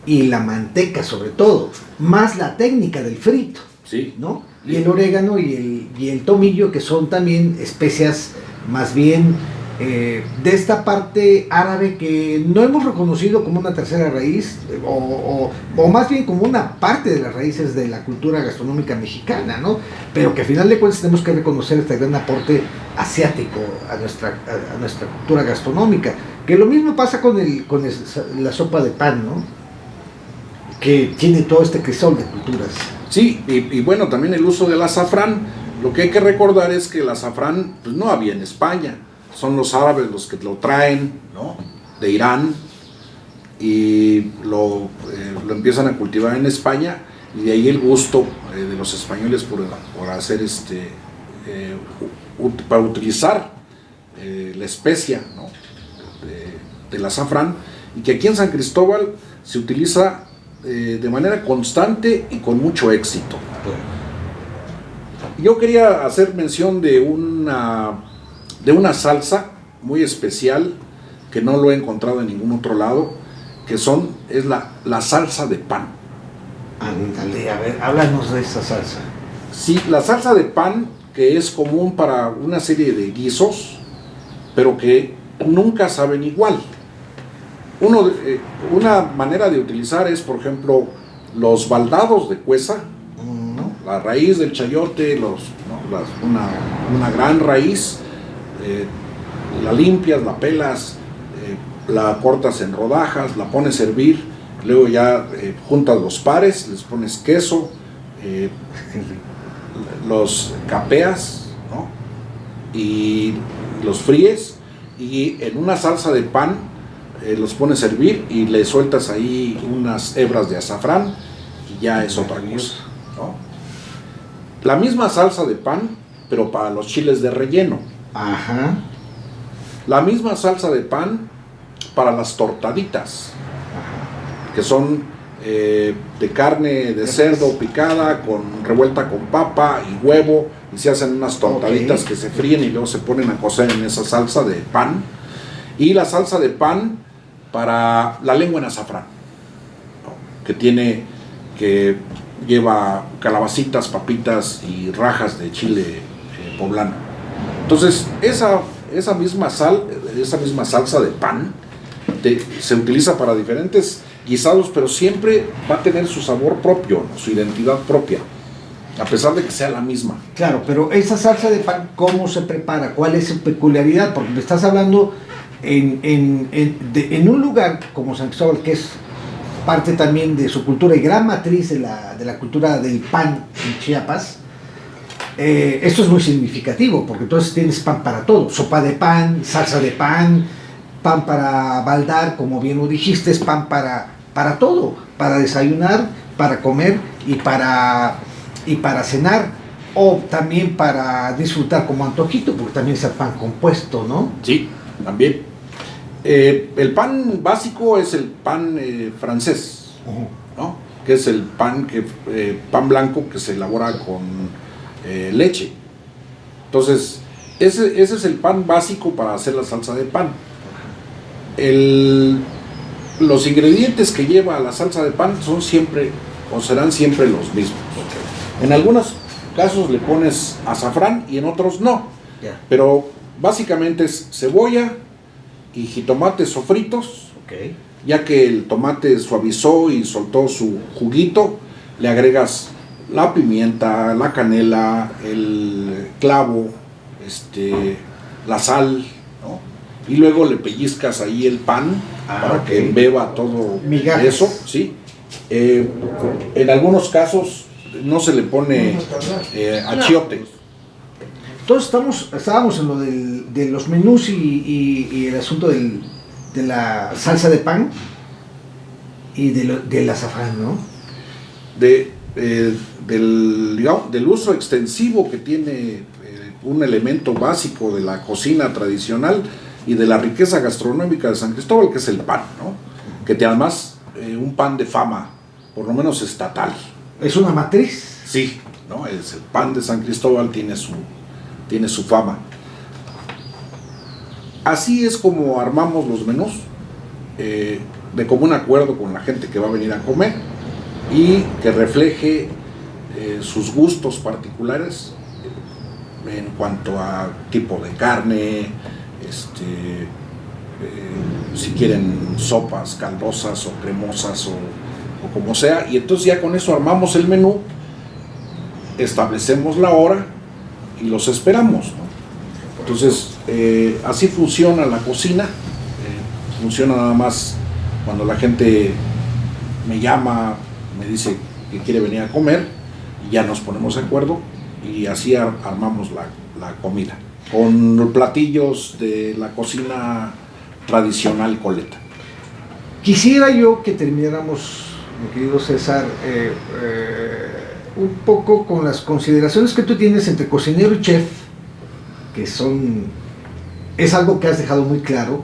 y la manteca sobre todo, más la técnica del frito, Sí. ¿no? Y el orégano y el tomillo, que son también especias más bien de esta parte árabe que no hemos reconocido como una tercera raíz, o más bien como una parte de las raíces de la cultura gastronómica mexicana, ¿no? Pero que al final de cuentas tenemos que reconocer este gran aporte asiático a nuestra cultura gastronómica. Que lo mismo pasa con la sopa de pan, ¿no? Que tiene todo este crisol de culturas. Sí, y bueno, también el uso del azafrán. Lo que hay que recordar es que el azafrán pues, no había en España. Son los árabes los que lo traen, ¿no? De Irán, y lo empiezan a cultivar en España, y de ahí el gusto de los españoles por hacer para utilizar la especia, ¿no? del azafrán, y que aquí en San Cristóbal se utiliza de manera constante y con mucho éxito. Yo quería hacer mención de una salsa muy especial que no lo he encontrado en ningún otro lado, que es la salsa de pan. Ándale, a ver, háblanos de esa salsa. Sí, la salsa de pan, que es común para una serie de guisos, pero que nunca saben igual. Una manera de utilizar es, por ejemplo, los baldados de cueza, ¿no? La raíz del chayote, una gran raíz, la limpias, la pelas, la cortas en rodajas, la pones a hervir, luego ya juntas los pares, les pones queso, los capeas, ¿no? Y los fríes, y en una salsa de pan los pones a hervir y le sueltas ahí unas hebras de azafrán y ya es otra cosa, ¿no? La misma salsa de pan, pero para los chiles de relleno. Ajá. La misma salsa de pan para las tortaditas, que son de carne de cerdo picada, revuelta con papa y huevo, y se hacen unas tortaditas que se fríen y luego se ponen a cocer en esa salsa de pan. Y la salsa de pan para la lengua en azafrán, ¿no? que lleva calabacitas, papitas y rajas de chile poblano. Entonces, esa misma salsa de pan se utiliza para diferentes guisados, pero siempre va a tener su sabor propio, ¿no? Su identidad propia, a pesar de que sea la misma. Claro, pero esa salsa de pan, ¿cómo se prepara? ¿Cuál es su peculiaridad? Porque me estás hablando en un lugar como San Cristóbal, que es parte también de su cultura y gran matriz de la cultura del pan en Chiapas. Esto es muy significativo, porque entonces tienes pan para todo: sopa de pan, salsa de pan, pan para baldar, como bien lo dijiste, es pan para todo, para desayunar, para comer y para cenar, o también para disfrutar como antojito, porque también es el pan compuesto, ¿no? Sí, también. El pan básico es el pan francés, ¿no? Que es el pan blanco que se elabora con leche. Entonces, ese es el pan básico para hacer la salsa de pan. Los ingredientes que lleva la salsa de pan son siempre o serán siempre los mismos. En algunos casos le pones azafrán y en otros no. Pero básicamente es cebolla y jitomates sofritos. Ya que el tomate suavizó y soltó su juguito, le agregas la pimienta, la canela, el clavo, la sal, ¿no? Y luego le pellizcas ahí el pan para que embeba todo migajas. Eso, ¿sí? En algunos casos no se le pone achiote. Entonces estábamos en lo de los menús y el asunto de la salsa de pan y del azafrán, ¿no? Del uso extensivo que tiene un elemento básico de la cocina tradicional y de la riqueza gastronómica de San Cristóbal, que es el pan, ¿no? Que tiene además un pan de fama, por lo menos estatal. ¿Es una matriz? Sí, ¿no? El pan de San Cristóbal tiene su fama. Así es como armamos los menús, de común acuerdo con la gente que va a venir a comer y que refleje sus gustos particulares en cuanto a tipo de carne, si quieren sopas caldosas o cremosas o como sea, y entonces ya con eso armamos el menú, establecemos la hora y los esperamos, ¿no? Entonces así funciona la cocina, funciona nada más cuando la gente me llama, me dice que quiere venir a comer y ya nos ponemos de acuerdo y así armamos la comida con platillos de la cocina tradicional coleta. Quisiera yo que termináramos, mi querido César, un poco con las consideraciones que tú tienes entre cocinero y chef, que es algo que has dejado muy claro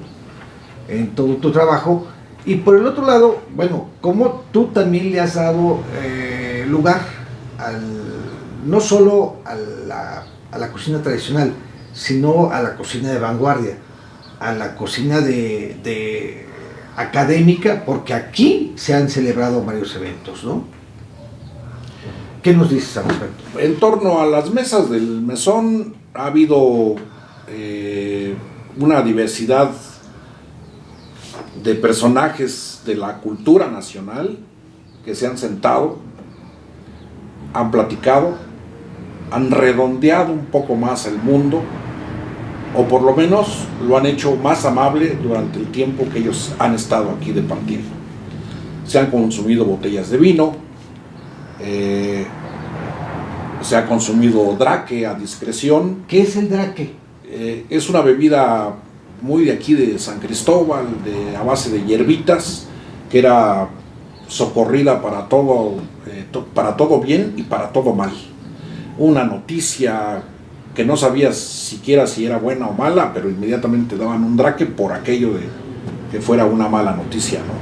en todo tu trabajo, y por el otro lado, bueno, cómo tú también le has dado lugar no solo a la cocina tradicional, sino a la cocina de vanguardia, a la cocina de académica, porque aquí se han celebrado varios eventos, ¿no? ¿Qué nos dices al respecto? En torno a las mesas del mesón ha habido una diversidad de personajes de la cultura nacional que se han sentado, han platicado, han redondeado un poco más el mundo, o por lo menos lo han hecho más amable durante el tiempo que ellos han estado aquí de partida. Se han consumido botellas de vino, se ha consumido draque a discreción. ¿Qué es el draque? Es una bebida muy de aquí de San Cristóbal, a base de hierbitas, que era socorrida para todo bien y para todo mal. Una noticia que no sabías siquiera si era buena o mala, pero inmediatamente daban un draque por aquello de que fuera una mala noticia, ¿no?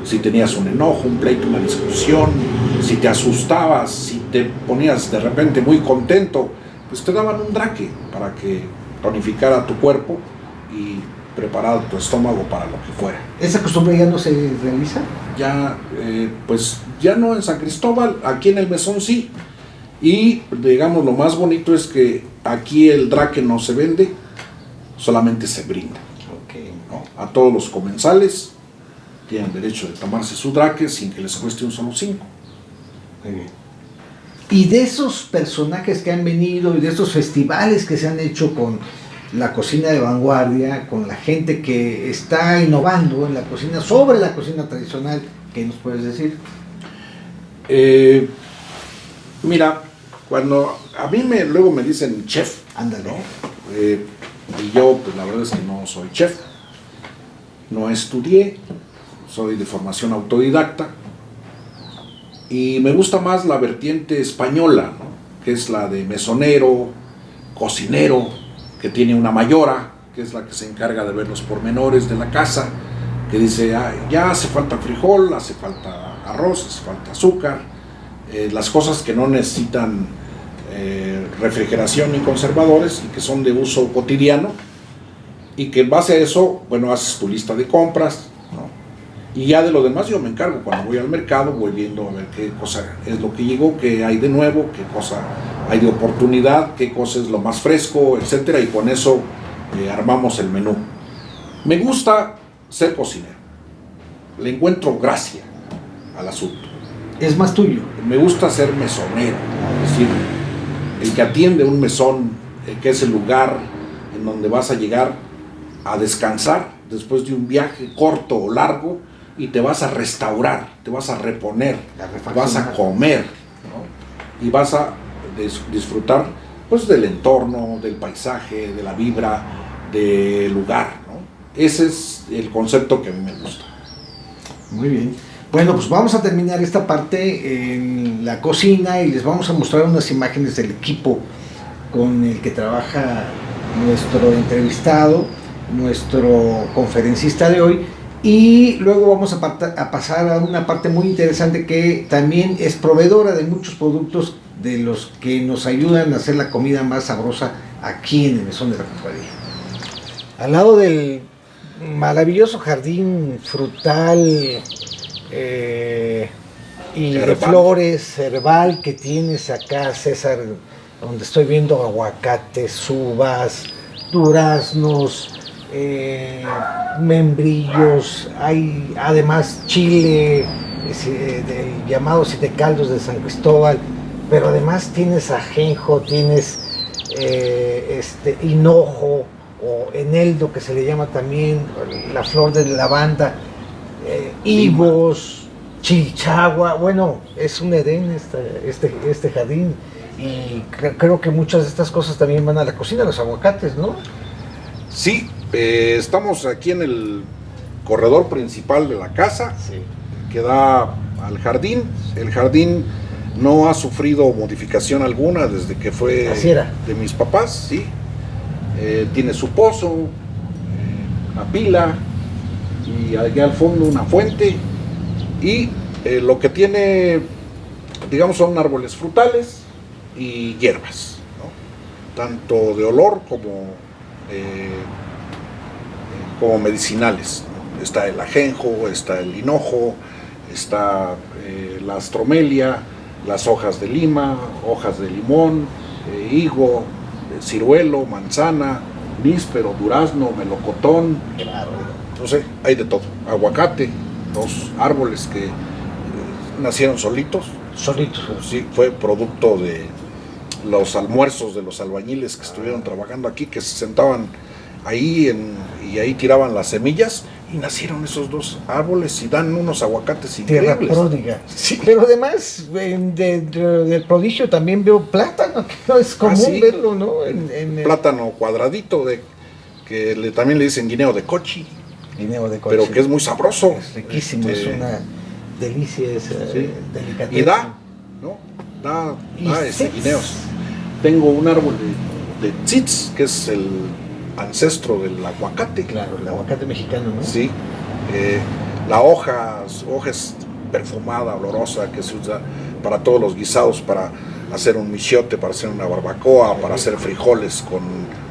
Si tenías un enojo, un pleito, una discusión, si te asustabas, si te ponías de repente muy contento, pues te daban un draque para que tonificara tu cuerpo y preparara tu estómago para lo que fuera. ¿Esa costumbre ya no se realiza? Ya, pues ya no en San Cristóbal, aquí en el mesón sí. Y digamos lo más bonito es que aquí el draque no se vende, solamente se brinda. Okay. ¿No? A todos los comensales tienen derecho de tomarse su draque sin que les cueste un solo 5. Muy bien. Y de esos personajes que han venido y de esos festivales que se han hecho con la cocina de vanguardia, con la gente que está innovando en la cocina, sobre la cocina tradicional, ¿qué nos puedes decir? Mira, cuando a mí luego me dicen chef, ándale, ¿no? Y yo, pues la verdad es que no soy chef, no estudié, soy de formación autodidacta y me gusta más la vertiente española, ¿no? Que es la de mesonero, cocinero, que tiene una mayora, que es la que se encarga de ver los pormenores de la casa, que dice, ya hace falta frijol, hace falta arroz, hace falta azúcar, las cosas que no necesitan refrigeración ni conservadores y que son de uso cotidiano, y que en base a eso, bueno, haces tu lista de compras, ¿no? Y ya de lo demás yo me encargo. Cuando voy al mercado voy viendo a ver qué cosa es lo que llegó, qué hay de nuevo, qué cosa hay de oportunidad, qué cosa es lo más fresco, etcétera, y con eso armamos el menú. Me gusta ser cocinero, le encuentro gracia al asunto. Es más tuyo. Me gusta ser mesonero, es decir, el que atiende un mesón, que es el lugar en donde vas a llegar a descansar después de un viaje corto o largo y te vas a restaurar, te vas a reponer, vas a comer, ¿no? Y vas a disfrutar pues del entorno, del paisaje, de la vibra, del lugar, ¿no? Ese es el concepto que a mí me gusta. Muy bien. Bueno, pues vamos a terminar esta parte en la cocina y les vamos a mostrar unas imágenes del equipo con el que trabaja nuestro entrevistado, nuestro conferencista de hoy, y luego vamos a pasar a una parte muy interesante que también es proveedora de muchos productos de los que nos ayudan a hacer la comida más sabrosa aquí en el Mesón de la Cofradía. Al lado del maravilloso jardín frutal y de flores herbal que tienes acá, César, donde estoy viendo aguacates, uvas, duraznos, membrillos, hay además chile del llamado Siete Caldos de San Cristóbal, pero además tienes ajenjo, tienes hinojo o eneldo, que se le llama también, la flor de lavanda, higos, chilchagua. Bueno, es un Edén este jardín, y creo que muchas de estas cosas también van a la cocina, los aguacates, ¿no? Sí, estamos aquí en el corredor principal de la casa, Sí. que da al jardín. El jardín no ha sufrido modificación alguna desde que fue de mis papás, ¿sí? Tiene su pozo, una pila, y allá al fondo una fuente, y lo que tiene, digamos, son árboles frutales y hierbas, ¿no? Tanto de olor como medicinales, ¿no? Está el ajenjo, está el hinojo, está la astromelia, las hojas de lima, hojas de limón, higo, ciruelo, manzana, níspero, durazno, melocotón, no sé, hay de todo. Aguacate, dos árboles que nacieron solitos. Sí, fue producto de los almuerzos de los albañiles que estuvieron trabajando aquí, que se sentaban ahí y ahí tiraban las semillas y nacieron esos dos árboles y dan unos aguacates increíbles. Tierra pródiga. Sí. Pero además, del prodigio también veo plátano, que no es común sí, verlo, ¿no? Plátano cuadradito, que también le dicen guineo de cochi. Guineo de cochi. Pero que es muy sabroso. Es riquísimo, es una delicia esa delicadeza. Y da guineos. Tengo un árbol de tzitz, que es el ancestro del aguacate. Claro, el aguacate mexicano, ¿no? Sí. La hoja es perfumada, olorosa, que se usa para todos los guisados, para hacer un michiote, para hacer una barbacoa, para hacer frijoles con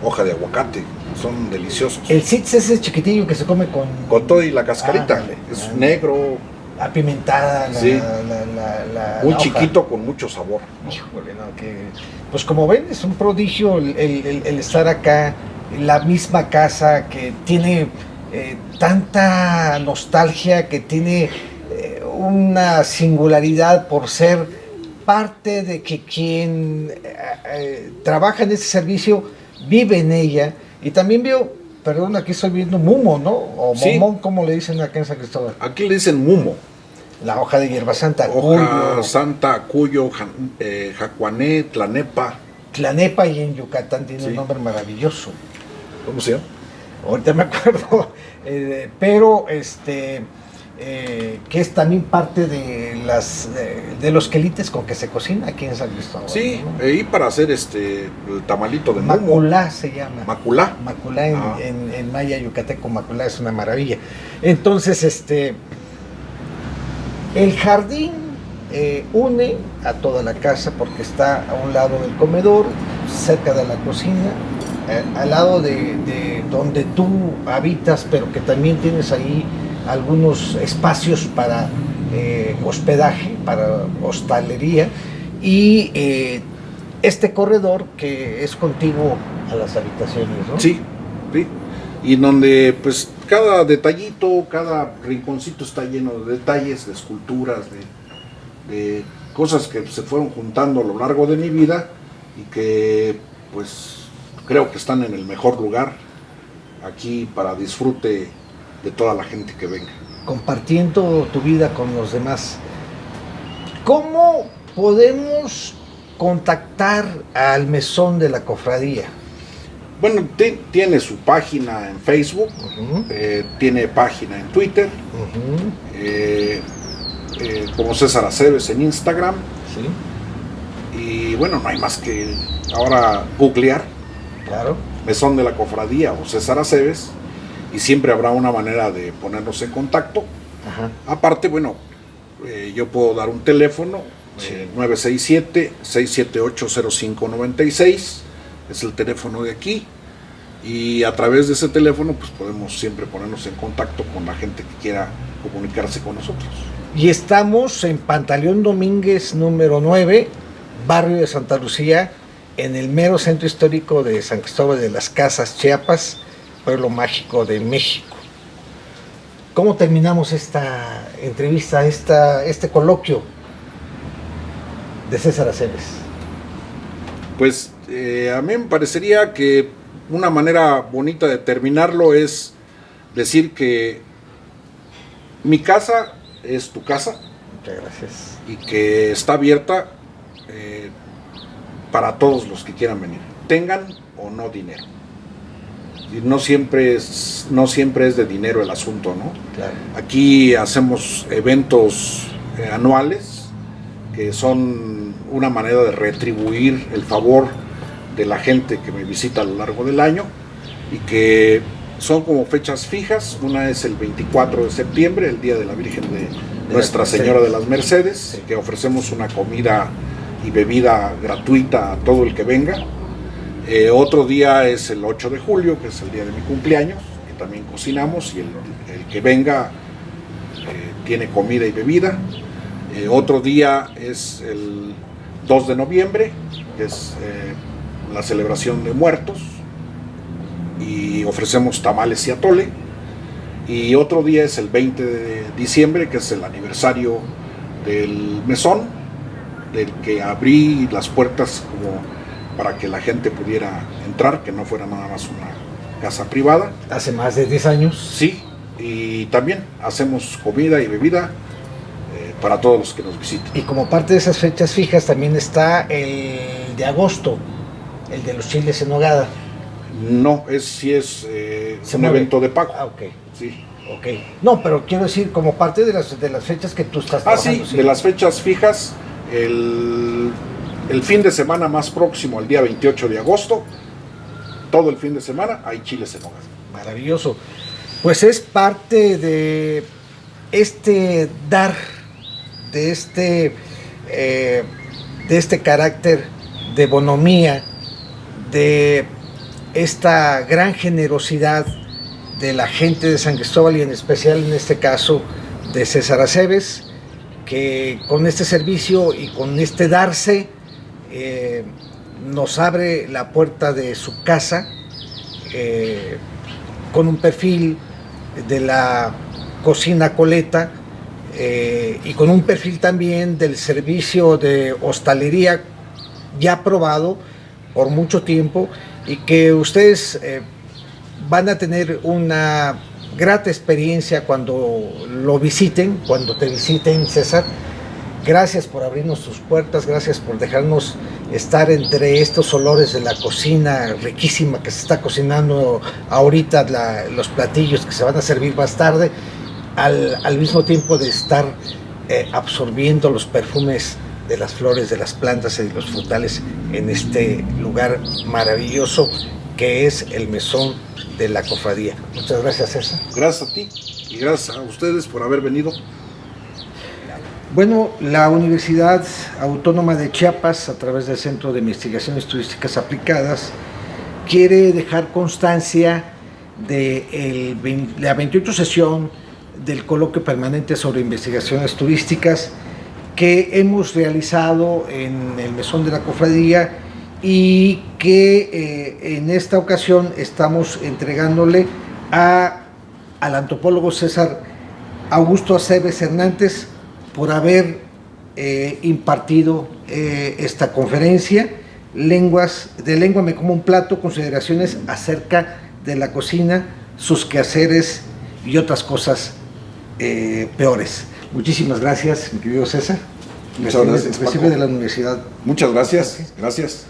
hoja de aguacate. Son deliciosos. El tzitz es ese chiquitillo que se come con todo y la cascarita. Es negro. Apimentada, sí. Muy la chiquito, hoja. Con mucho sabor. Híjole, no, pues como ven, es un prodigio el estar acá, la misma casa que tiene tanta nostalgia, que tiene una singularidad por ser parte de que quien trabaja en ese servicio vive en ella. Y también veo, perdón, aquí estoy viendo mumo, ¿no? O momón, como le dicen acá en San Cristóbal. Aquí le dicen mumo. La hoja de hierba santa. Hoja santa, cuyo, jacuané, tlanepa. Tlanepa, y en Yucatán tiene un nombre maravilloso. ¿Cómo se llama? Ahorita me acuerdo. Pero que es también parte de los quelites con que se cocina aquí en San Cristóbal. Sí, ¿no? Y para hacer el tamalito de mumo. Maculá se llama. Maculá. Maculá en maya yucateco, maculá es una maravilla. Entonces, el jardín une a toda la casa porque está a un lado del comedor, cerca de la cocina, al lado de donde tú habitas, pero que también tienes ahí algunos espacios para hospedaje, para hostalería, y este corredor que es contiguo a las habitaciones, ¿no? Sí, sí. Y donde pues cada detallito, cada rinconcito está lleno de detalles, de esculturas, de cosas que se fueron juntando a lo largo de mi vida y que pues creo que están en el mejor lugar aquí para disfrute de toda la gente que venga. Compartiendo tu vida con los demás. ¿Cómo podemos contactar al mesón de la cofradía? Bueno, tiene su página en Facebook, tiene página en Twitter, como César Aceves en Instagram. Sí. Y bueno, no hay más que ahora googlear, Claro. Mesón de la Cofradía o César Aceves, y siempre habrá una manera de ponernos en contacto. Ajá. Aparte, bueno, yo puedo dar un teléfono, Sí. 967-678-0596, es el teléfono de aquí, y a través de ese teléfono pues podemos siempre ponernos en contacto con la gente que quiera comunicarse con nosotros. Y estamos en Pantaleón Domínguez número 9, barrio de Santa Lucía, en el mero centro histórico de San Cristóbal de las Casas, Chiapas, pueblo mágico de México. ¿Cómo terminamos esta entrevista, este coloquio de César Aceves? Pues a mí me parecería que una manera bonita de terminarlo es decir que mi casa es tu casa. Muchas gracias. Y que está abierta para todos los que quieran venir, tengan o no dinero. Y no siempre es de dinero el asunto, ¿no? Claro. Aquí hacemos eventos anuales que son una manera de retribuir el favor de la gente que me visita a lo largo del año y que son como fechas fijas. Una es el 24 de septiembre, el Día de la Virgen de Nuestra Señora de las Mercedes, sí, que ofrecemos una comida y bebida gratuita a todo el que venga. Otro día es el 8 de julio, que es el día de mi cumpleaños, que también cocinamos y el que venga tiene comida y bebida. Otro día es el 2 de noviembre, que es la celebración de muertos, y ofrecemos tamales y atole. Y otro día es el 20 de diciembre, que es el aniversario del mesón, del que abrí las puertas como para que la gente pudiera entrar, que no fuera nada más una casa privada. Hace más de 10 años. Sí, y también hacemos comida y bebida para todos los que nos visiten. Y como parte de esas fechas fijas también está el de agosto, el de los chiles en nogada. No, sí es un evento de pago. Ah, ok. Sí. Okay. No, pero quiero decir, como parte de las fechas que tú estás trabajando. Sí, de las fechas fijas, el fin de semana más próximo, el día 28 de agosto, todo el fin de semana hay chiles en nogada. Maravilloso. Pues es parte de este dar, de este carácter de bonomía, de esta gran generosidad de la gente de San Cristóbal y en especial en este caso de César Aceves, que con este servicio y con este darse nos abre la puerta de su casa con un perfil de la cocina Coleta y con un perfil también del servicio de hostelería ya probado por mucho tiempo y que ustedes van a tener una grata experiencia cuando lo visiten, cuando te visiten, César. Gracias por abrirnos tus puertas, gracias por dejarnos estar entre estos olores de la cocina riquísima que se está cocinando ahorita, los platillos que se van a servir más tarde, al mismo tiempo de estar absorbiendo los perfumes de las flores, de las plantas y de los frutales en este lugar maravilloso que es el mesón de la cofradía. Muchas gracias, César. Gracias a ti y gracias a ustedes por haber venido. Bueno, la Universidad Autónoma de Chiapas, a través del Centro de Investigaciones Turísticas Aplicadas, quiere dejar constancia de la 28 sesión del coloquio permanente sobre investigaciones turísticas que hemos realizado en el mesón de la cofradía y que en esta ocasión estamos entregándole al antropólogo César Augusto Aceves Hernández por haber impartido esta conferencia, de lengua me como un plato, consideraciones acerca de la cocina, sus quehaceres y otras cosas peores. Muchísimas gracias, mi querido César. Muchas gracias, Recibe Paco. de la universidad. Muchas gracias. Gracias.